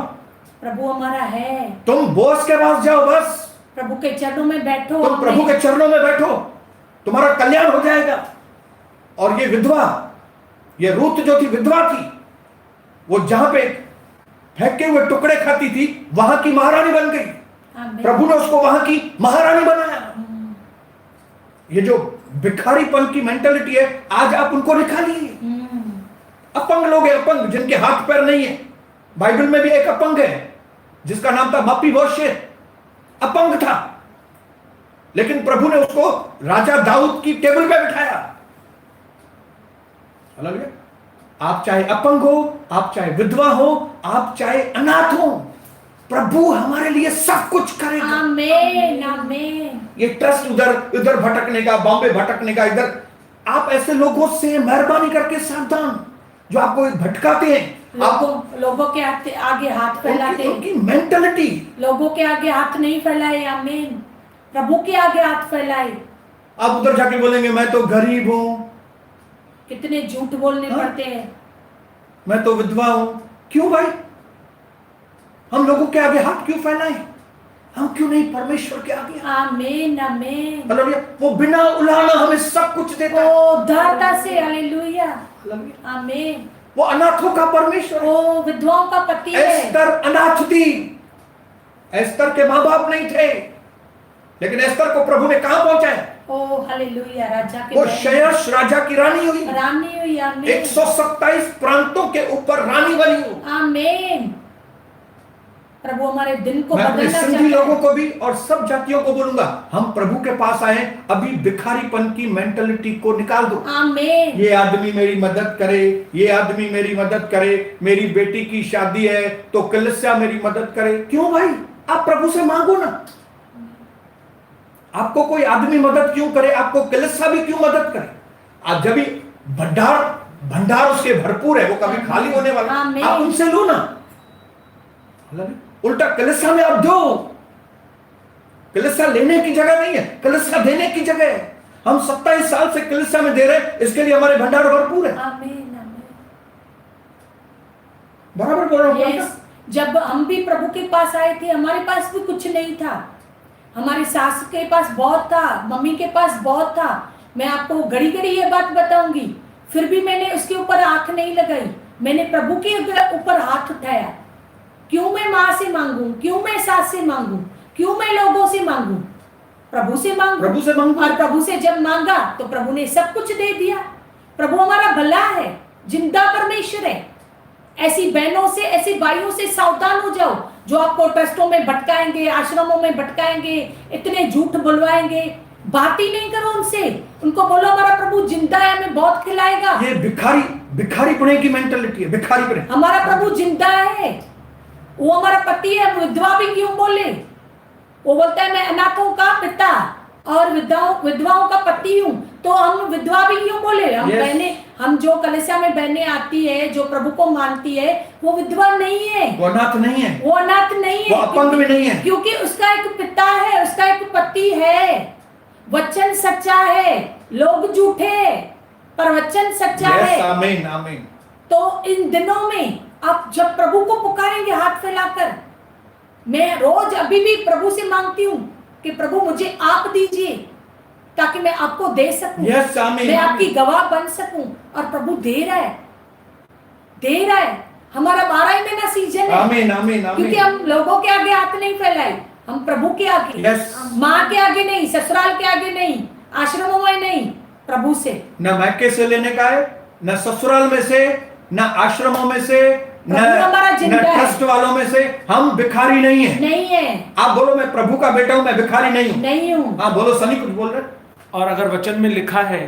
प्रभु हमारा है, तुम बोस के पास जाओ, बस प्रभु के चरणों में बैठो, तुम प्रभु के चरणों में बैठो, तुम्हारा कल्याण हो जाएगा। और ये विधवा, ये रूथ जो थी विधवा थी, वो जहां पे फेंके हुए टुकड़े खाती थी वहां की महारानी बन गई। प्रभु ने उसको वहां की महारानी बनाया। ये जो भिखारीपन की मेंटालिटी है आज आप उनको निकालिए। अपंग लोग हैं, अपंग जिनके हाथ पैर नहीं है। बाइबल में भी एक अपंग है जिसका नाम था मपीबोशेत, अपंग था, लेकिन प्रभु ने उसको राजा दाऊद की टेबल पे बिठाया। आप चाहे अपंग हो, आप चाहे विधवा हो, आप चाहे अनाथ हो, प्रभु हमारे लिए सब कुछ करेगा। आमीन आमीन। ये ट्रस्ट उधर भटकने का, बॉम्बे भटकने का, इधर आप ऐसे लोगों से मेहरबानी करके सावधान जो आपको भटकाते हैं। लोगों के आगे हाथ फैलाते हैं। उनकी मेंटालिटी, लोगों के आगे हाथ नहीं फैलाए। आमीन। प्रभु के आगे हाथ फैलाए। आप उधर जाके बोलेंगे मैं तो गरीब हूं, कितने झूठ बोलने पड़ते हैं, मैं तो विधवा हूं। क्यों भाई? हम लोगों के आगे हाथ क्यों फैलाएं? हम क्यों नहीं परमेश्वर के आगे? आमीन आमीन। हालेलुया। वो बिना उलाहना हमें सब कुछ देता है। ओ उदारता से। हालेलुया आमीन। वो अनाथों का परमेश्वर, ओ विधवाओं का पति है। एस्तर अनाथ थी, एस्तर के माँ बाप नहीं थे, लेकिन एस्तर को प्रभु ने कहां पहुंचाया? ओ हालेलुया, राजा के वो शयश राजा की रानी हुई। आमीन। 127 प्रांतों के ऊपर रानी बनी हो। आमीन। प्रभु हमारे दिन को मैं अपने बदलना सिंधी चाहता है। लोगों को भी और सब जातियों को बोलूंगा, हम प्रभु के पास आए, अभी भिखारीपन की मेंटालिटी को निकाल दो। आमीन। ये आदमी मेरी मदद करे, ये आदमी मेरी मदद करे, मेरी बेटी की शादी है तो कलीसिया मेरी मदद करे। क्यों भाई? आप प्रभु से मांगो ना। आपको कोई आदमी मदद क्यों करे? आपको कलीसिया भी क्यों मदद करे? आज जब भी भंडार उसके भरपूर है, वो कभी खाली होने वाला, आप उनसे लो ना। उल्टा कलीसिया में आप दो। कलीसिया लेने की जगह नहीं है, कलीसिया देने की जगह है। हम 27 साल से कलीसिया में दे रहे हैं, इसके लिए हमारे भंडार भरपूर है। आमीन आमीन। बराबर बोल रहा हूं। जब हम भी प्रभु के पास आए थे, हमारे पास भी कुछ नहीं था। हमारी सास के पास बहुत था, मम्मी के पास बहुत था। मैं आपको घड़ी घड़ी ये बात बताऊंगी, फिर भी मैंने उसके ऊपर आंख नहीं लगाई। मैंने प्रभु के ऊपर हाथ उठाया। क्यों मैं माँ से मांगू? क्यों मैं सास से मांगू? क्यों मैं लोगों से मांगू? प्रभु से मांगू। प्रभु से मांगू। और प्रभु से जब मांगा तो प्रभु ने सब कुछ दे दिया। प्रभु हमारा भला है, जिंदा परमेश्वर है, ऐसी बहनों से, ऐसे भाइयों से सावधान हो जाओ जो आपको ट्रस्टों में भटकाएंगे, आश्रमों में भटकाएंगे, इतने झूठ बुलवाएंगे। बात ही नहीं करो उनसे, उनको बोलो हमारा प्रभु जिंदा है, हमें बहुत खिलाएगा। ये भिखारी पने की मेंटालिटी है, भिखारी पने। हमारा प्रभु जिंदा है, वो हमारा पति है, विधवा भी क्यों बोले? वो बोलता है मैं अनाथों का पिता और विधवाओं का पति हूँ, तो हम विधवा भी क्यों बोले? हम बहने, हम जो कलीसिया में बहनें आती है, जो प्रभु को मानती है, वो विधवा नहीं है, वो अनाथ नहीं है, वो अनाथ नहीं है, वो अपंग भी नहीं है, क्योंकि उसका एक पिता है, उसका एक पति है। वचन सच्चा है, लोग झूठे पर वचन सच्चा है। आमीन आमीन। तो इन दिनों में आप जब प्रभु को पुकारेंगे हाथ फैलाकर, मैं रोज अभी भी प्रभु से मांगती हूँ कि प्रभु मुझे आप दीजिए ताकि मैं आपको दे सकूं, मैं आपकी गवाह बन सकूं। और प्रभु दे रहा है। हमारा 12 महीना सीजन है। आमीन आमीन आमीन। क्योंकि हम लोगों के आगे हाथ नहीं फैलाए, हम प्रभु के आगे, माँ के आगे नहीं, ससुराल के आगे नहीं, आश्रमों में नहीं, प्रभु से। न मैके से लेने का है, न ससुराल में से, न आश्रमों में से, न ट्रस्ट वालों में से। हम भिखारी नहीं है। आप बोलो मैं प्रभु का बेटा हूं, मैं भिखारी नहीं हूं। हाँ बोलो, सनी कुछ बोल रहे। और अगर वचन में लिखा है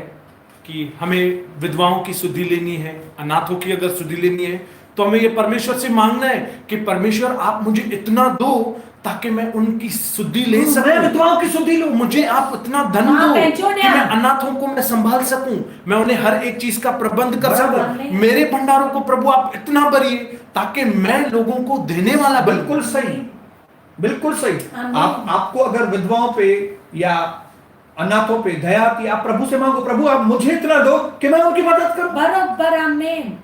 कि हमें विधवाओं की सुधि लेनी है, अनाथों की अगर सुधि लेनी है, तो हमें ये परमेश्वर से मांगना है कि परमेश्वर आप मुझे इतना दो ताकि मैं उनकी सुधि ले सकूं, मैं विधवाओं की सुधि लूं। मुझे आप इतना धन दो कि मैं अनाथों को मैं संभाल सकूं, मैं उन्हें हर एक चीज का प्रबंध कर सकूं। मेरे भंडारों को प्रभु आप इतना भरिए ताकि मैं लोगों को देने वाला। बिल्कुल सही, बिल्कुल सही। आपको अगर विधवाओं पे या अनाथों पे दया आती, आप प्रभु से मांगो, प्रभु आप मुझे इतना दो कि मैं उनकी मदद करूं। बराबर, आमीन।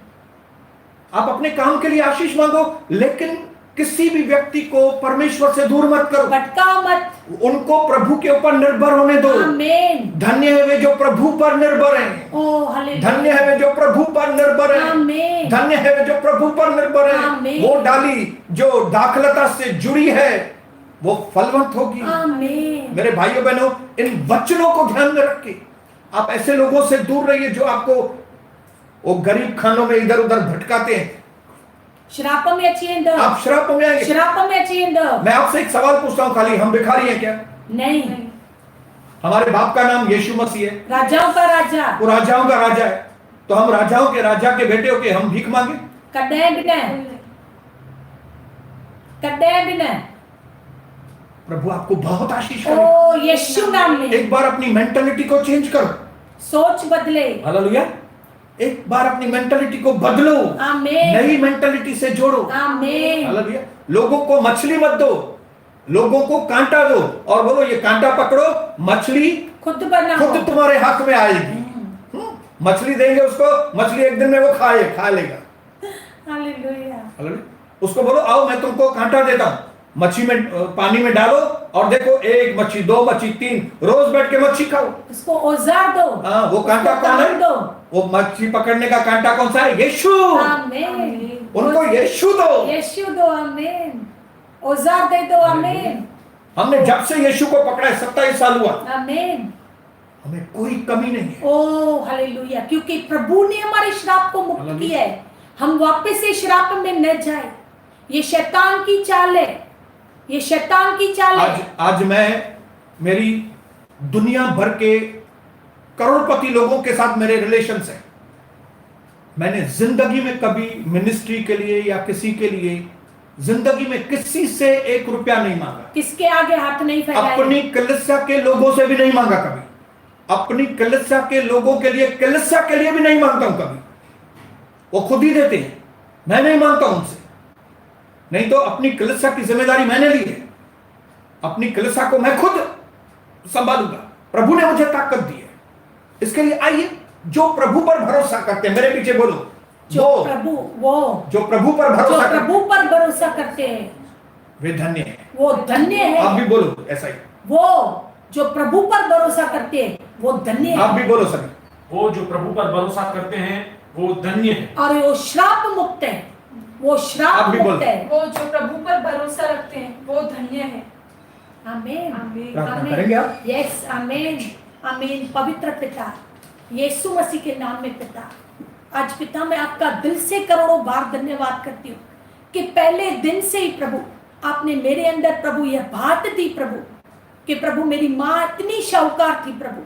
आप अपने काम के लिए आशीष मांगो, लेकिन किसी भी व्यक्ति को परमेश्वर से दूर मत करो, भटकाओ मत, उनको प्रभु के ऊपर निर्भर होने दो। आमीन। धन्य है वे जो प्रभु पर निर्भर हैं। Oh hallelujah. धन्य है वे जो प्रभु पर निर्भर हैं। आमीन। धन्य है वे जो प्रभु पर निर्भर हैं। वो डाली जो दाखलता से जुड़ी है वो फलवंत होगी। आमीन। मेरे भाइयों बहनों, इन वचनों को ध्यान में रख के आप ऐसे लोगों से दूर रहिए जो आपको वो गरीब खानों में इधर उधर भटकाते हैं। श्राप में अच्छी, आप श्राप में आएंगे। श्राप में अच्छी। मैं आपसे एक सवाल पूछता हूँ, खाली हम भिखारी हैं क्या? नहीं। हमारे बाप का नाम यीशु मसीह है, राजाओं का राजा, वो राजाओं का राजा है, तो हम राजाओं के राजा के बेटे होके हम भीख मांगे? कदे भी नहीं। प्रभु आपको बहुत आशीष करे। ओ यीशु नाम में एक बार अपनी मेंटालिटी को चेंज करो, सोच बदले। हालेलुया। एक बार अपनी मेंटालिटी को बदलो, आमीन। नई मेंटालिटी से जोड़ो, आमीन। हालेलुया। लोगों को मछली मत दो, लोगों को कांटा दो और बोलो ये कांटा पकड़ो, मछली खुद तुम्हारे हाथ में आएगी। मछली देंगे उसको, मछली एक दिन में वो खा लेगा। हालेलुया। उसको बोलो आओ मैं तुमको कांटा देता हूं, मच्छी में पानी में डालो और देखो, एक मच्छी, 2 मच्छी, 3, रोज बैठ के मच्छी खाओ। उसको औजार दो। हाँ, वो कांटा कौन है? वो मच्छी पकड़ने का कांटा कौन सा है? यीशु। आमीन। उनको यीशु दो, यीशु दो। आमीन। औजार दे दो। आमीन। हमने जब से यीशु को पकड़ा है 27 साल हुआ, आमीन। हमें कोई कमी नहीं है। ओ हालेलुया। क्योंकि प्रभु ने हमारे श्राप को मुक्त किया है, हम वापस से श्राप में न जाए। ये शैतान की चाल है, ये शैतान की चाल है। आज मैं मेरी दुनिया भर के करोड़पति लोगों के साथ मेरे रिलेशंस हैं। मैंने जिंदगी में कभी मिनिस्ट्री के लिए या किसी के लिए जिंदगी में किसी से 1 रुपया नहीं मांगा। किसके आगे हाथ नहीं फैलाया। अपनी कलीसिया के लोगों से भी नहीं मांगा कभी। अपनी कलीसिया के लोगों के लिए, कलीसिया के लिए भी नहीं मांगता हूं कभी। वो खुद ही देते हैं, मैं नहीं मांगता उनसे। नहीं तो अपनी कलीसिया की जिम्मेदारी मैंने ली है, अपनी कलीसिया को मैं खुद संभालूंगा। प्रभु ने मुझे ताकत दी है, इसके लिए आइए जो प्रभु पर भरोसा करते हैं, मेरे पीछे बोलो, जो प्रभु पर भरोसा करते हैं वे धन्य हैं। वो धन्य है। आप भी बोलो ऐसा ही, वो जो प्रभु पर भरोसा करते हैं वो धन्य है। आप भी बोलो सभी, वो जो प्रभु पर भरोसा करते हैं वो धन्य है। और वो श्राप मुक्त है, वो श्राप मुक्त है। वो जो प्रभु पर भरोसा रखते हैं वो धन्य है। आमीन। प्रार्थना करेंगे आप? यस, आमीन। आमीन। पवित्र पिता, यीशु मसीह के नाम में पिता, आज पिता मैं आपका दिल से करोड़ों बार धन्यवाद करती हूँ कि पहले दिन से ही प्रभु आपने मेरे अंदर प्रभु यह बात दी प्रभु कि प्रभु मेरी माँ इतनी शाहूकार थी प्रभु।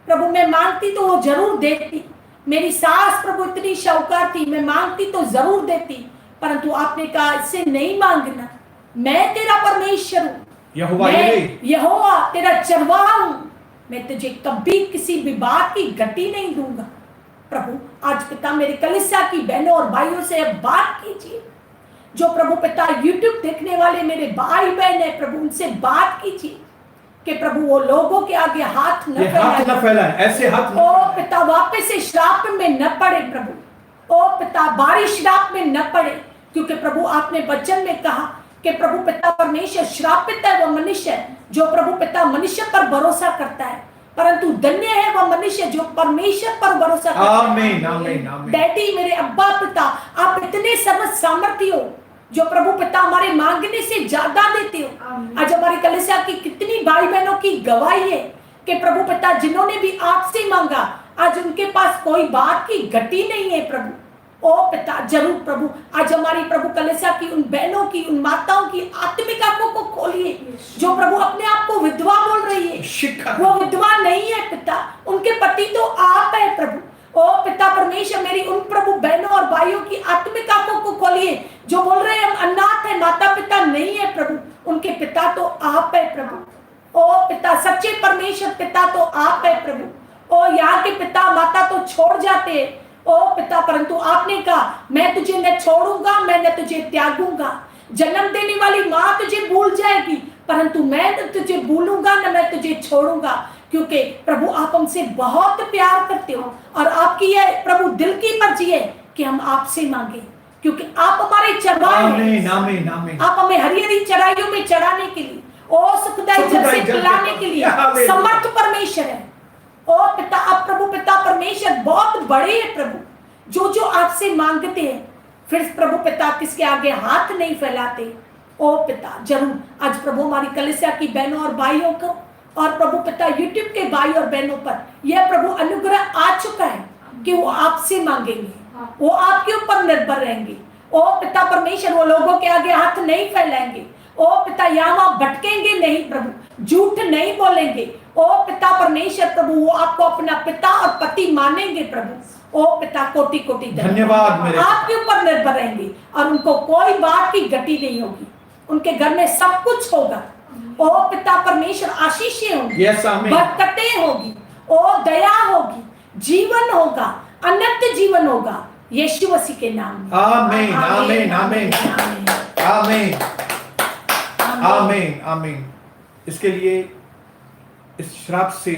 प्रभु मैं मांगती तो वो जरूर देती, मेरी सास प्रभु इतनी शाहूकार थी, मैं मांगती तो जरूर देती, परंतु आपने कहा इससे नहीं मांगना, मैं तेरा परमेश्वर हूँ, मैं यहोवा तेरा चरवाहा हूँ, मैं तुझे कभी किसी भी बात की गति नहीं दूंगा। प्रभु आज पिता मेरे कलीसिया की बहनों और भाइयों से अब बात कीजिए, जो प्रभु पिता यूट्यूब देखने वाले मेरे भाई बहन है प्रभु उनसे बात कीजिए कि प्रभु वो लोगों के आगे हाथ न फैलाए, ऐसे हाथ ओ पिता वापस से श्राप में न पड़े प्रभु। ओ पिता बारिश श्राप में न पड़े, क्योंकि प्रभु आपने वचन में कहा कि प्रभु पिता परमेश्वर श्रापित है वो मनुष्य जो प्रभु पिता मनुष्य पर भरोसा करता है, परंतु धन्य है वह मनुष्य जो परमेश्वर पर भरोसा करता है। आमीन आमीन आमीन। डैडी मेरे अब्बा पिता आप इतने समझ सामर्थ्य हो जो प्रभु पिता हमारे मांगने से ज्यादा देते हो। आज हमारी कलीसिया की कितनी भाई बहनों की गवाही है कि प्रभु पिता जिन्होंने भी आपसे मांगा आज उनके पास कोई बात की गति नहीं है प्रभु। ओ पिता जरूर प्रभु आज हमारी प्रभु कलीसिया की उन बहनों की उन माताओं की आत्मिक आंखों को खोलिए जो प्रभु अपने आप को विधवा बोल रही है, वो विधवा नहीं है पिता, उनके पति तो आप है प्रभु। ओ पिता परमेश्वर मेरी उन प्रभु बहनों और भाइयों की आत्मिक आंखों को खोलिए जो बोल रहे हैं हम अनाथ है, माता पिता नहीं है प्रभु, उनके पिता तो आप है प्रभु। ओ पिता सच्चे परमेश्वर पिता तो आप है प्रभु। ओ यहाँ के पिता माता तो छोड़ जाते हैं ओ पिता, परंतु आपने कहा मैं तुझे न छोड़ूंगा मैं न तुझे त्यागूंगा। जन्म देने वाली माँ तुझे भूल जाएगी परंतु मैं न तुझे भूलूंगा न मैं तुझे छोड़ूंगा, क्योंकि प्रभु आप हमसे बहुत प्यार करते हो और आपकी यह प्रभु दिल की मर्जी है कि हम आपसे मांगे, क्योंकि आप हमारे चरवाहे हैं। आप हमें हरी हरी चराइयों में चराने के लिए ओ सुखदायी जल से पिलाने के लिए समर्थ परमेश्वर है। ओ पिता आप प्रभु पिता परमेश्वर बहुत बड़े हैं प्रभु, जो जो आपसे मांगते हैं फिर प्रभु पिता किसके आगे हाथ नहीं फैलाते। ओ पिता जरूर आज प्रभु हमारी कलीसिया की बहनों और भाइयों को और प्रभु पिता यूट्यूब के भाई और बहनों पर यह प्रभु अनुग्रह आ चुका है कि वो आपसे मांगेंगे, वो आपके ऊपर निर्भर रहेंगे। ओ पिता परमेश्वर वो लोगों के आगे हाथ नहीं फैलाएंगे। ओ पिता यहाँ वहां भटकेंगे नहीं प्रभु, झूठ नहीं बोलेंगे। ओ पिता परमेश्वर प्रभु वो आपको अपना पिता और पति मानेंगे प्रभु। ओ पिता कोटि कोटि धन्यवाद मेरे आपके ऊपर निर्भर रहेंगे और उनको कोई बात की गति नहीं होगी, उनके घर में सब कुछ होगा। ओ पिता परमेश्वर आशीषें होंगी, बरकतें होगी, ओ दया होगी, जीवन होगा, अनंत जीवन होगा यीशु मसीह के नाम में। आमीन आमीन आमीन आमीन आमीन आमीन। इसके लिए इस श्राप से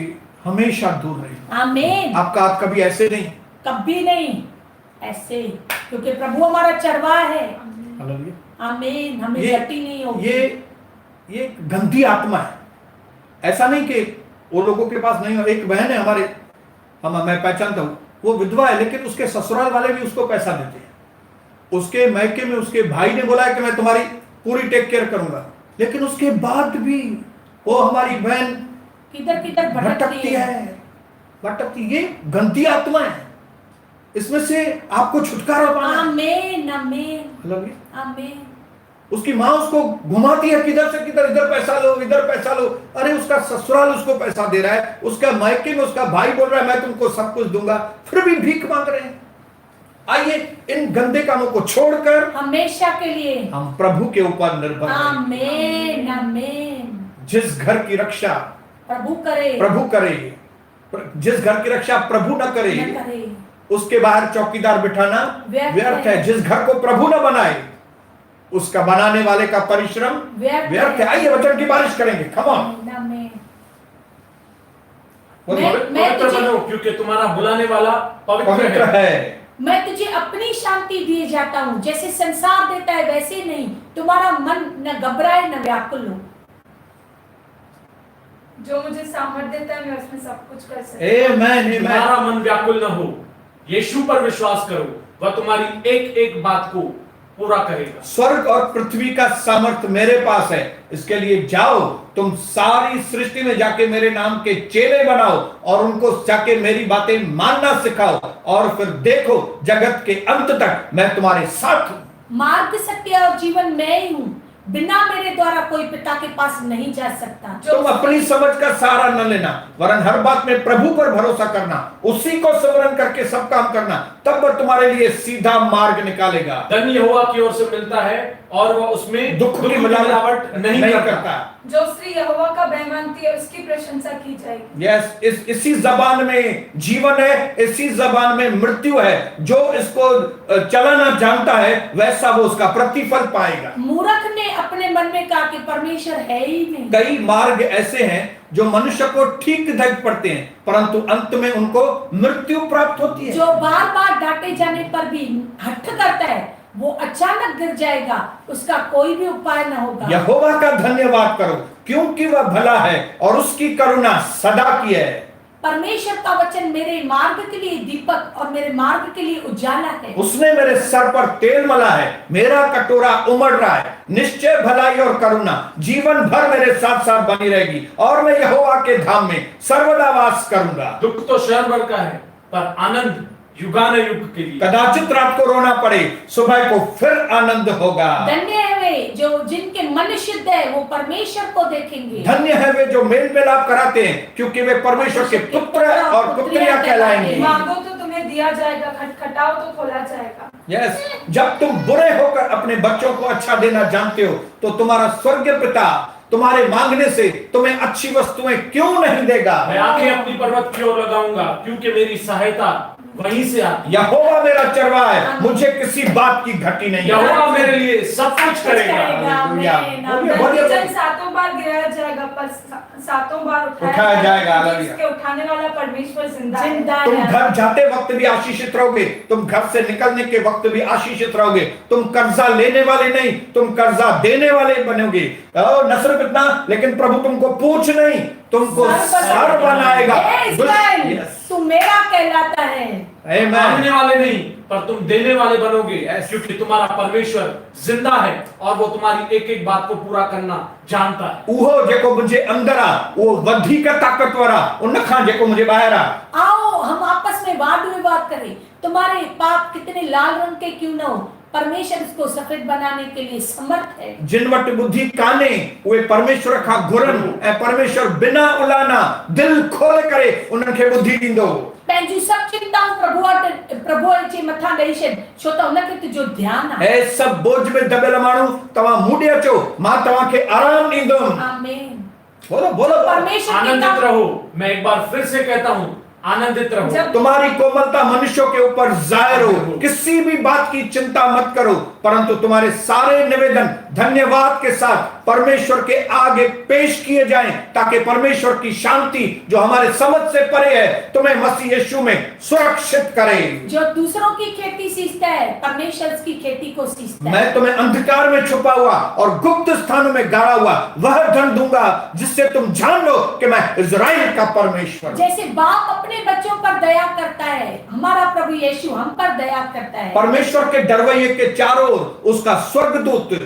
हमेशा दूर रहिए। आमीन। आपका हाथ कभी ऐसे नहीं, कभी नहीं ऐसे, क्योंकि प्रभु हमारा चरवाहा है। आमीन। हमें गति नहीं होगी। ये गंदी आत्मा है, ऐसा नहीं कि वो लोगों के पास नहीं हो। एक बहन है हमारे, मैं पहचानता हूँ, वो विधवा है लेकिन उसके ससुराल वाले भी उसको पैसा देते हैं। उसके मैके में उसके भाई ने बोला है कि मैं तुम्हारी पूरी टेक केयर करूंगा, लेकिन उसके बाद भी वो हमारी बहन किधर किधर भटकती है। ये गंदी आत्मा है, इसमें से आपको छुटकारा पाना। आमीन आमीन आमीन। उसकी माँ उसको घुमाती है किधर से किधर, इधर पैसा लो इधर पैसा लो। अरे उसका ससुराल उसको पैसा दे रहा है, उसका मायके में उसका भाई बोल रहा है मैं तुमको सब कुछ दूंगा, फिर भी भीख मांग रहे हैं। आइए इन गंदे कामों को छोड़कर हमेशा के लिए हम प्रभु के ऊपर निर्भर रहें। आमीन आमीन। जिस घर की रक्षा प्रभु करे, जिस घर की रक्षा प्रभु न करे उसके बाहर चौकीदार बिठाना व्यर्थ है। जिस घर को प्रभु न बनाए उसका बनाने वाले का परिश्रम व्यर्थ है। आइए वचन की बारिश करेंगे। Come on. पवित्र बनो क्योंकि तुम्हारा बुलाने वाला पवित्र है। मैं तुझे अपनी शांति दिए जाता हूँ, जैसे संसार देता है वैसे नहीं। तुम्हारा मन न घबराए न व्याकुल हो। जो मुझे सामर्थ्य देता है मैं उसमें सब कुछ कर सकता हूं। तुम्हारा मन व्याकुल न हो, यीशु पर विश्वास करो, वह तुम्हारी एक एक बात को पूरा करेगा। स्वर्ग और पृथ्वी का सामर्थ्य मेरे पास है, इसके लिए जाओ, तुम सारी सृष्टि में जाके मेरे नाम के चेले बनाओ और उनको जाके मेरी बातें मानना सिखाओ, और फिर देखो जगत के अंत तक मैं तुम्हारे साथ हूं। मार्ग, सत्य और जीवन मैं ही हूँ, बिना मेरे द्वारा कोई पिता के पास नहीं जा सकता। तुम अपनी समझ का सहारा न लेना, वरन हर बात में प्रभु पर भरोसा करना, उसी को स्मरण करके सब काम करना, तब वह तुम्हारे लिए सीधा मार्ग निकालेगा। धन यहोवा की ओर से मिलता है और वह उसमें दुख की मिलावट नहीं करता। जो स्त्री यहोवा का भय मानती है उसकी प्रशंसा की जाएगी। यस, इसी जबान में जीवन है, इसी जबान में मृत्यु है। जो इसको चलाना जानता है वैसा वो उसका प्रतिफल पाएगा। मूर्ख ने अपने मन में कहा कि परमेश्वर है ही नहीं। कई मार्ग ऐसे हैं जो मनुष्य को ठीक दिख पड़ते हैं, परंतु अंत में उनको मृत्यु प्राप्त होती है। जो बार बार डांटे जाने पर भी हठ करता है वो अचानक गिर जाएगा, उसका कोई भी उपाय न होगा। यहोवा का धन्यवाद करो, क्योंकि वह भला है और उसकी करुणा सदा की है। परमेश्वर का वचन मेरे मार्ग के लिए दीपक और मेरे मार्ग के लिए उजाला है। उसने मेरे सर पर तेल मला है, मेरा कटोरा उमड़ रहा है। निश्चय भलाई और करुणा जीवन भर मेरे साथ साथ बनी रहेगी, और मैं यहोवा के धाम में सर्वदा वास करूंगा। दुख तो शहर भर का है, पर आनंद युगान युग के लिए। कदाचित रात को रोना पड़े, सुबह को फिर आनंद होगा। धन्य है वे जो जिनके मन शुद्ध है, वो परमेश्वर को देखेंगे। धन्य है वे जो मेल मिलाप कराते हैं, क्योंकि वे परमेश्वर के पुत्र और पुत्रियां कहलाएंगे। मांगो तो तुम्हें दिया जाएगा, खटखटाओ तो खोला जाएगा। यस, जब तुम बुरे होकर अपने बच्चों को अच्छा देना जानते हो, तो तुम्हारा स्वर्गीय पिता तुम्हारे मांगने से तुम्हें अच्छी वस्तुएं क्यों नहीं देगा। मैं आंखें अपनी पर्वत की ओर लगाऊंगा, क्योंकि मेरी सहायता वहीं से आती। यहोवा मेरा चरवाहा है, मुझे किसी बात की घटी नहीं। यहोवा मेरे लिए सब कुछ करेगा। जब सातों बार गिराया जाएगा पर सातों बार उठाया जाएगा। इसके उठाने वाला परमेश्वर जिंदा है। तुम घर जाते वक्त भी आशीषित रहोगे, तुम घर से निकलने के वक्त भी आशीषित रहोगे। तुम कर्जा लेने वाले नहीं, तुम कर्जा देने वाले बनोगे। न सिर्फ इतना, लेकिन प्रभु तुमको पूछ नहीं, तुमको सर बनाएगा। तू मेरा कहलाता है। मांगने वाले नहीं, पर तुम देने वाले बनोगे, क्योंकि तुम्हारा परमेश्वर जिंदा है और वो तुम्हारी एक एक बात को पूरा करना जानता है। उहो जेको मुझे अंदर आ, वो वधिक ताकतवर आ, उन खां जेको मुझे बाहर आ। आओ हम आपस में वाद विवाद करें। तुम्हारे पाप कितने लाल रंग के क्यों न हो, परमेश्वर इसको सफेद बनाने के लिए समर्थ है। जिन वट बुद्धि काने वे परमेश्वर का घुरन ऐं परमेश्वर बिना उलाना दिल खोले करे उनखे बुद्धि दींदो। पंहिंजूं सब चिंताऊं प्रभु जे मथां ॾेई छॾ, छो त उनखे तुंहिंजो ध्यानु आहे। ऐं सब बोझ में दबियल माण्हू तव्हां मूं ॾे अचो, मां तव्हांखे आराम ॾींदुमि। आमीन। बोलो बोलो। परमेश्वर आनंदित रहो। मैं एक बार फिर से कहता हूँ, आनंदित रहो। तुम्हारी कोमलता मनुष्यों के ऊपर जाहिर हो, किसी भी बात की चिंता मत करो, परंतु तुम्हारे सारे निवेदन धन्यवाद के साथ परमेश्वर के आगे पेश किए जाएं, ताकि परमेश्वर की शांति जो हमारे समझ से परे है तुम्हें मसीह यीशु में सुरक्षित करे। जो दूसरों की खेती सींचता है, परमेश्वर की खेती को सींचता है। मैं तुम्हें अंधकार में छुपा हुआ और गुप्त स्थानों में गाड़ा हुआ वह धन दूंगा, जिससे तुम जान लो कि मैं इज़राइल का परमेश्वर। जैसे बाप अपने बच्चों पर दया करता है, हमारा प्रभु यीशु हम पर दया करता है। परमेश्वर के डरवैये के चारों ओर उसका स्वर्गदूत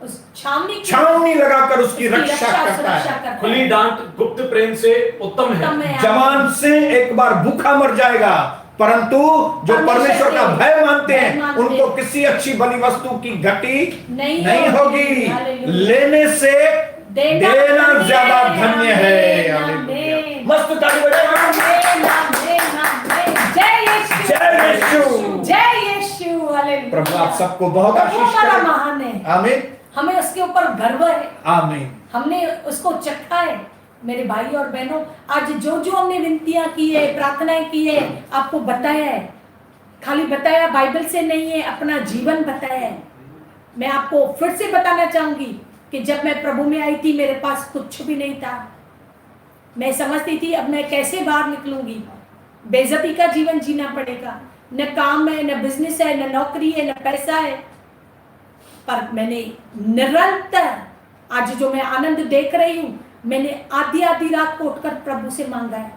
उस छावनी लगाकर उसकी रक्षा करता है। खुली डांट गुप्त प्रेम से उत्तम है। जवान से एक बार भूखा मर जाएगा, परंतु जो परमेश्वर का भय मानते हैं उनको किसी अच्छी बली वस्तु की घटी नहीं होगी। लेने से देना ज्यादा धन्य है। मस्त ताली बजाओ। जय यीशु। जय यीशु। हालेलुया। प्रभु आप सबको बहुत आशीष करे। महान है। आमीन। हमें उसके ऊपर गर्व है। आमीन। हमने उसको चखा है। मेरे भाई और बहनों, आज जो जो हमने विनतियां की है, प्रार्थनाएं की है, आपको बताया है। खाली बताया बाइबल से नहीं है, अपना जीवन बताया है। मैं आपको फिर से बताना चाहूंगी कि जब मैं प्रभु में आई थी मेरे पास कुछ भी नहीं था। मैं समझती थी अब मैं कैसे बाहर निकलूंगी, बेइज्जती का जीवन जीना पड़ेगा, न काम है, न बिजनेस है, न नौकरी है, न पैसा है। पर मैंने निरंतर आज जो मैं आनंद देख रही हूँ, मैंने आधी आधी रात को उठकर प्रभु से मांगा है।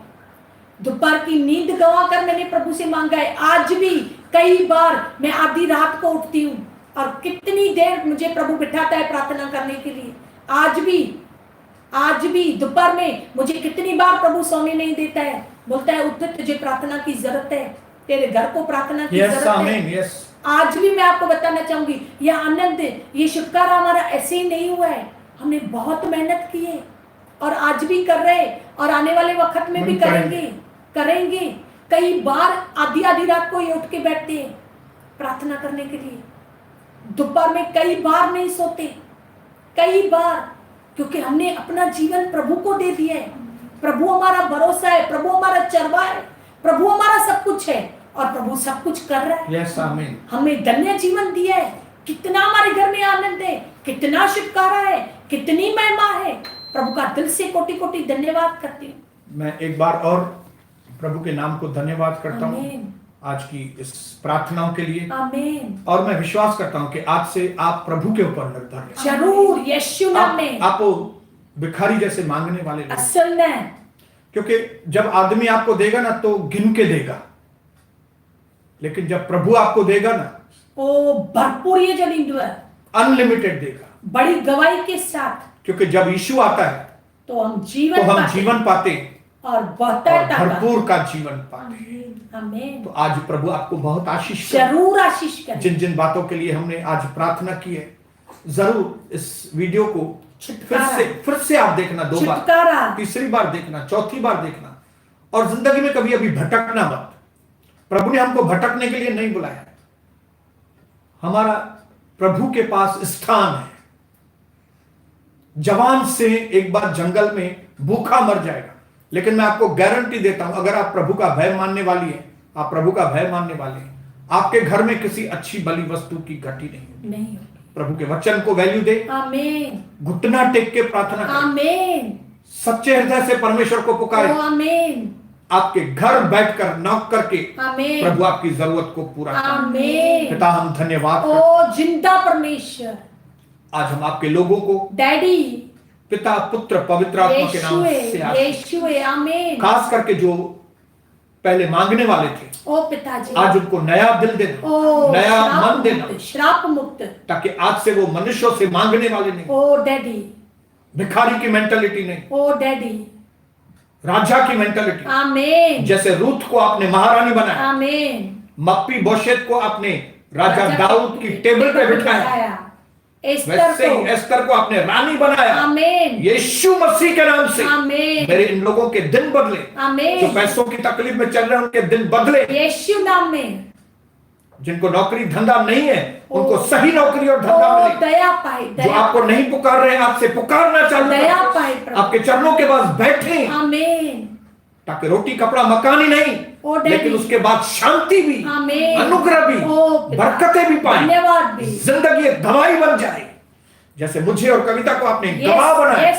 दोपहर की नींद गंवा कर मैंने प्रभु से मांगा है। आज भी कई बार मैं आधी रात को उठती हूँ और कितनी देर मुझे प्रभु बिठाता है प्रार्थना करने के लिए। आज भी दोपहर में मुझे कितनी बार प्रभु सोने नहीं देता है, बोलता है उठ, तुझे प्रार्थना की जरूरत है, तेरे घर को प्रार्थना की जरूरत है। आज भी मैं आपको बताना चाहूंगी, यह आनंद, ये छुटकारा हमारा ऐसे ही नहीं हुआ है, हमने बहुत मेहनत की है और आज भी कर रहे और आने वाले वक्त में भी करेंगे। कई बार आधी रात को ये उठ के बैठते हैं प्रार्थना करने के लिए, दोपहर में कई बार नहीं सोते, कई बार, क्योंकि हमने अपना जीवन प्रभु को दे दिया है। प्रभु हमारा भरोसा है, प्रभु हमारा चरवा है, प्रभु हमारा सब कुछ है और प्रभु सब कुछ कर रहा है। यस, आमीन। हमें धन्य जीवन दिया है, कितना हमारे घर में आनंद है, कितना छुटकारा है, कितनी महिमा है। प्रभु का दिल से कोटि कोटि धन्यवाद करती हूँ। मैं एक बार और प्रभु के नाम को धन्यवाद करता हूँ आज की इस प्रार्थनाओं के लिए। आमीन। और मैं विश्वास करता हूँ कि आज से आप प्रभु के ऊपर निर्भर हैं। जरूर, यीशु नाम में। आप भिखारी जैसे मांगने वाले लोग, असल में, क्योंकि जब आदमी आपको देगा ना तो गिन के देगा, लेकिन जब प्रभु आपको देगा ना, ओ भरपूर, ये जो अनलिमिटेड देगा, बड़ी गवाही के साथ। क्योंकि जब यीशु आता है तो हम जीवन पाते और भरपूर का जीवन पाते। आमीन। तो आज प्रभु आपको बहुत आशीष करे, जरूर आशीष करे। जिन जिन बातों के लिए हमने आज प्रार्थना की है, जरूर इस वीडियो को फिर से आप देखना, 2 बार, तीसरी बार देखना, चौथी बार देखना, और जिंदगी में कभी अभी भटकना मत। प्रभु ने हमको भटकने के लिए नहीं बुलाया। हमारा प्रभु के पास स्थान है। जवान से एक बार जंगल में भूखा मर जाएगा, लेकिन मैं आपको गारंटी देता हूं, अगर आप प्रभु का भय मानने वाली है, आप प्रभु का भय मानने वाले हैं, आपके घर में किसी अच्छी बलि वस्तु की घटी नहीं। प्रभु के वचन को वैल्यू दे। आमीन। घुटना टेक के प्रार्थना करें। आमीन। सच्चे हृदय से परमेश्वर को पुकारें। आमीन। आपके घर बैठकर नॉक करके प्रभु आपकी जरूरत को पूरा करें। पिता, हम धन्यवाद ओ जिंदा परमेश्वर, आज हम आपके लोगों को डैडी, पिता, पुत्र, पवित्र आत्मा के नाम से आमीन। खास करके जो पहले मांगने वाले थे, ओ पिताजी, आज उनको नया दिल देना, नया मन देना, श्राप मुक्त, ताकि आज से वो मनुष्यों से मांगने वाले नहीं, ओ डैडी, भिखारी की मेंटालिटी नहीं, ओ डैडी, राजा की मेंटालिटी। आमीन। जैसे रूथ को आपने महारानी बनाया, आमीन। मप्पी बोशेत को आपने राजा दाऊद की टेबल पे बिठाया, वैसे ही एस्तर को आपने रानी बनाया। आमीन। यीशु मसीह के नाम से आमीन। मेरे इन लोगों के दिन बदले, आमीन। जो पैसों की तकलीफ में चल रहे हैं उनके दिन बदले यीशु नाम में। जिनको नौकरी धंधा नहीं है उनको सही नौकरी और धंधा मिले। दया पाए। जो आपको नहीं पुकार रहे हैं आपसे पुकारना चालू करें। दया पाए, आपके चरणों के पास बैठे। आमीन। ताकि रोटी कपड़ा मकान ही नहीं, लेकिन उसके बाद शांति भी, अनुग्रह भी, बरकतें भी पाए, धन्यवाद भी, जिंदगी एक गवाही बन जाए। जैसे मुझे और कविता को आपने गवाह बनाया,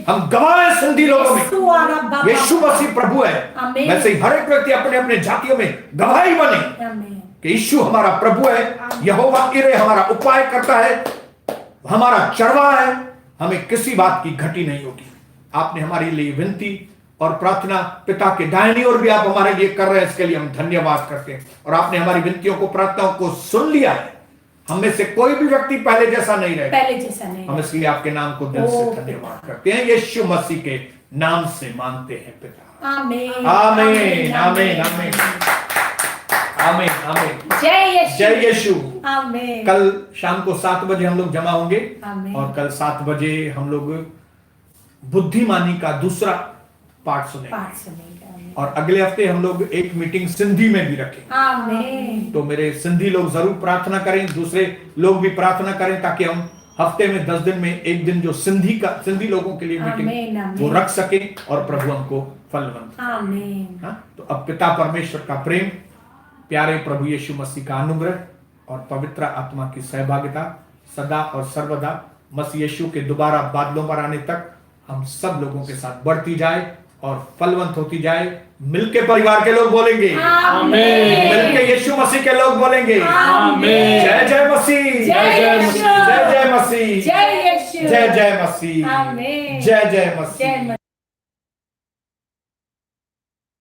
हम गवाह हैं सिंधी लोगों में। यीशु मसीह प्रभु है। वैसे ही हर एक व्यक्ति अपने अपने जातियों में गवाही बने कि यीशु हमारा प्रभु है, यहोवा इरे हमारा उपाय करता है, हमारा चरवा है, हमें किसी बात की घटी नहीं होगी। आपने हमारे लिए विनती और प्रार्थना पिता के दाहिनी ओर भी आप हमारे लिए कर रहे हैं, इसके लिए हम धन्यवाद करते हैं। और आपने हमारी विनतियों को, प्रार्थनाओं को सुन लिया है। हम में से कोई भी व्यक्ति पहले जैसा नहीं रहे, पहले जैसा नहीं। हम इसलिए आपके नाम को दिल से धन्यवाद करते हैं। यीशु मसीह के नाम से मांगते हैं पिता। आमीन, आमीन, आमीन, आमीन, आमीन, आमीन। जय यीशु, जय यीशु। आमीन। कल शाम को 7 बजे हम लोग जमा होंगे और कल 7 बजे हम लोग बुद्धिमानी का दूसरा पाठ सुनेंगे। और अगले हफ्ते हम लोग एक मीटिंग सिंधी में भी रखेंगे। आमीन। तो मेरे सिंधी लोग जरूर प्रार्थना करें, दूसरे लोग भी प्रार्थना करें, ताकि हम हफ्ते में 10 दिन में एक दिन जो सिंधी लोगों के लिए मीटिंग वो रख सके और प्रभु हमको फलवंत। आमीन। तो अब पिता परमेश्वर का प्रेम, प्यारे प्रभु यीशु मसीह का अनुग्रह और पवित्र आत्मा की सहभागिता सदा और सर्वदा मसीह यीशु के दोबारा बादलों पर आने तक हम सब लोगों के साथ बढ़ती जाए और फलवंत होती जाए। मिलके परिवार के लोग बोलेंगे आमीन। मिलके यीशु मसीह के लोग बोलेंगे आमीन। जय जय मसीह, जय जय मसीह, जय जय मसीह, जय यीशु, जय जय मसीह, आमीन। जय जय मसीह।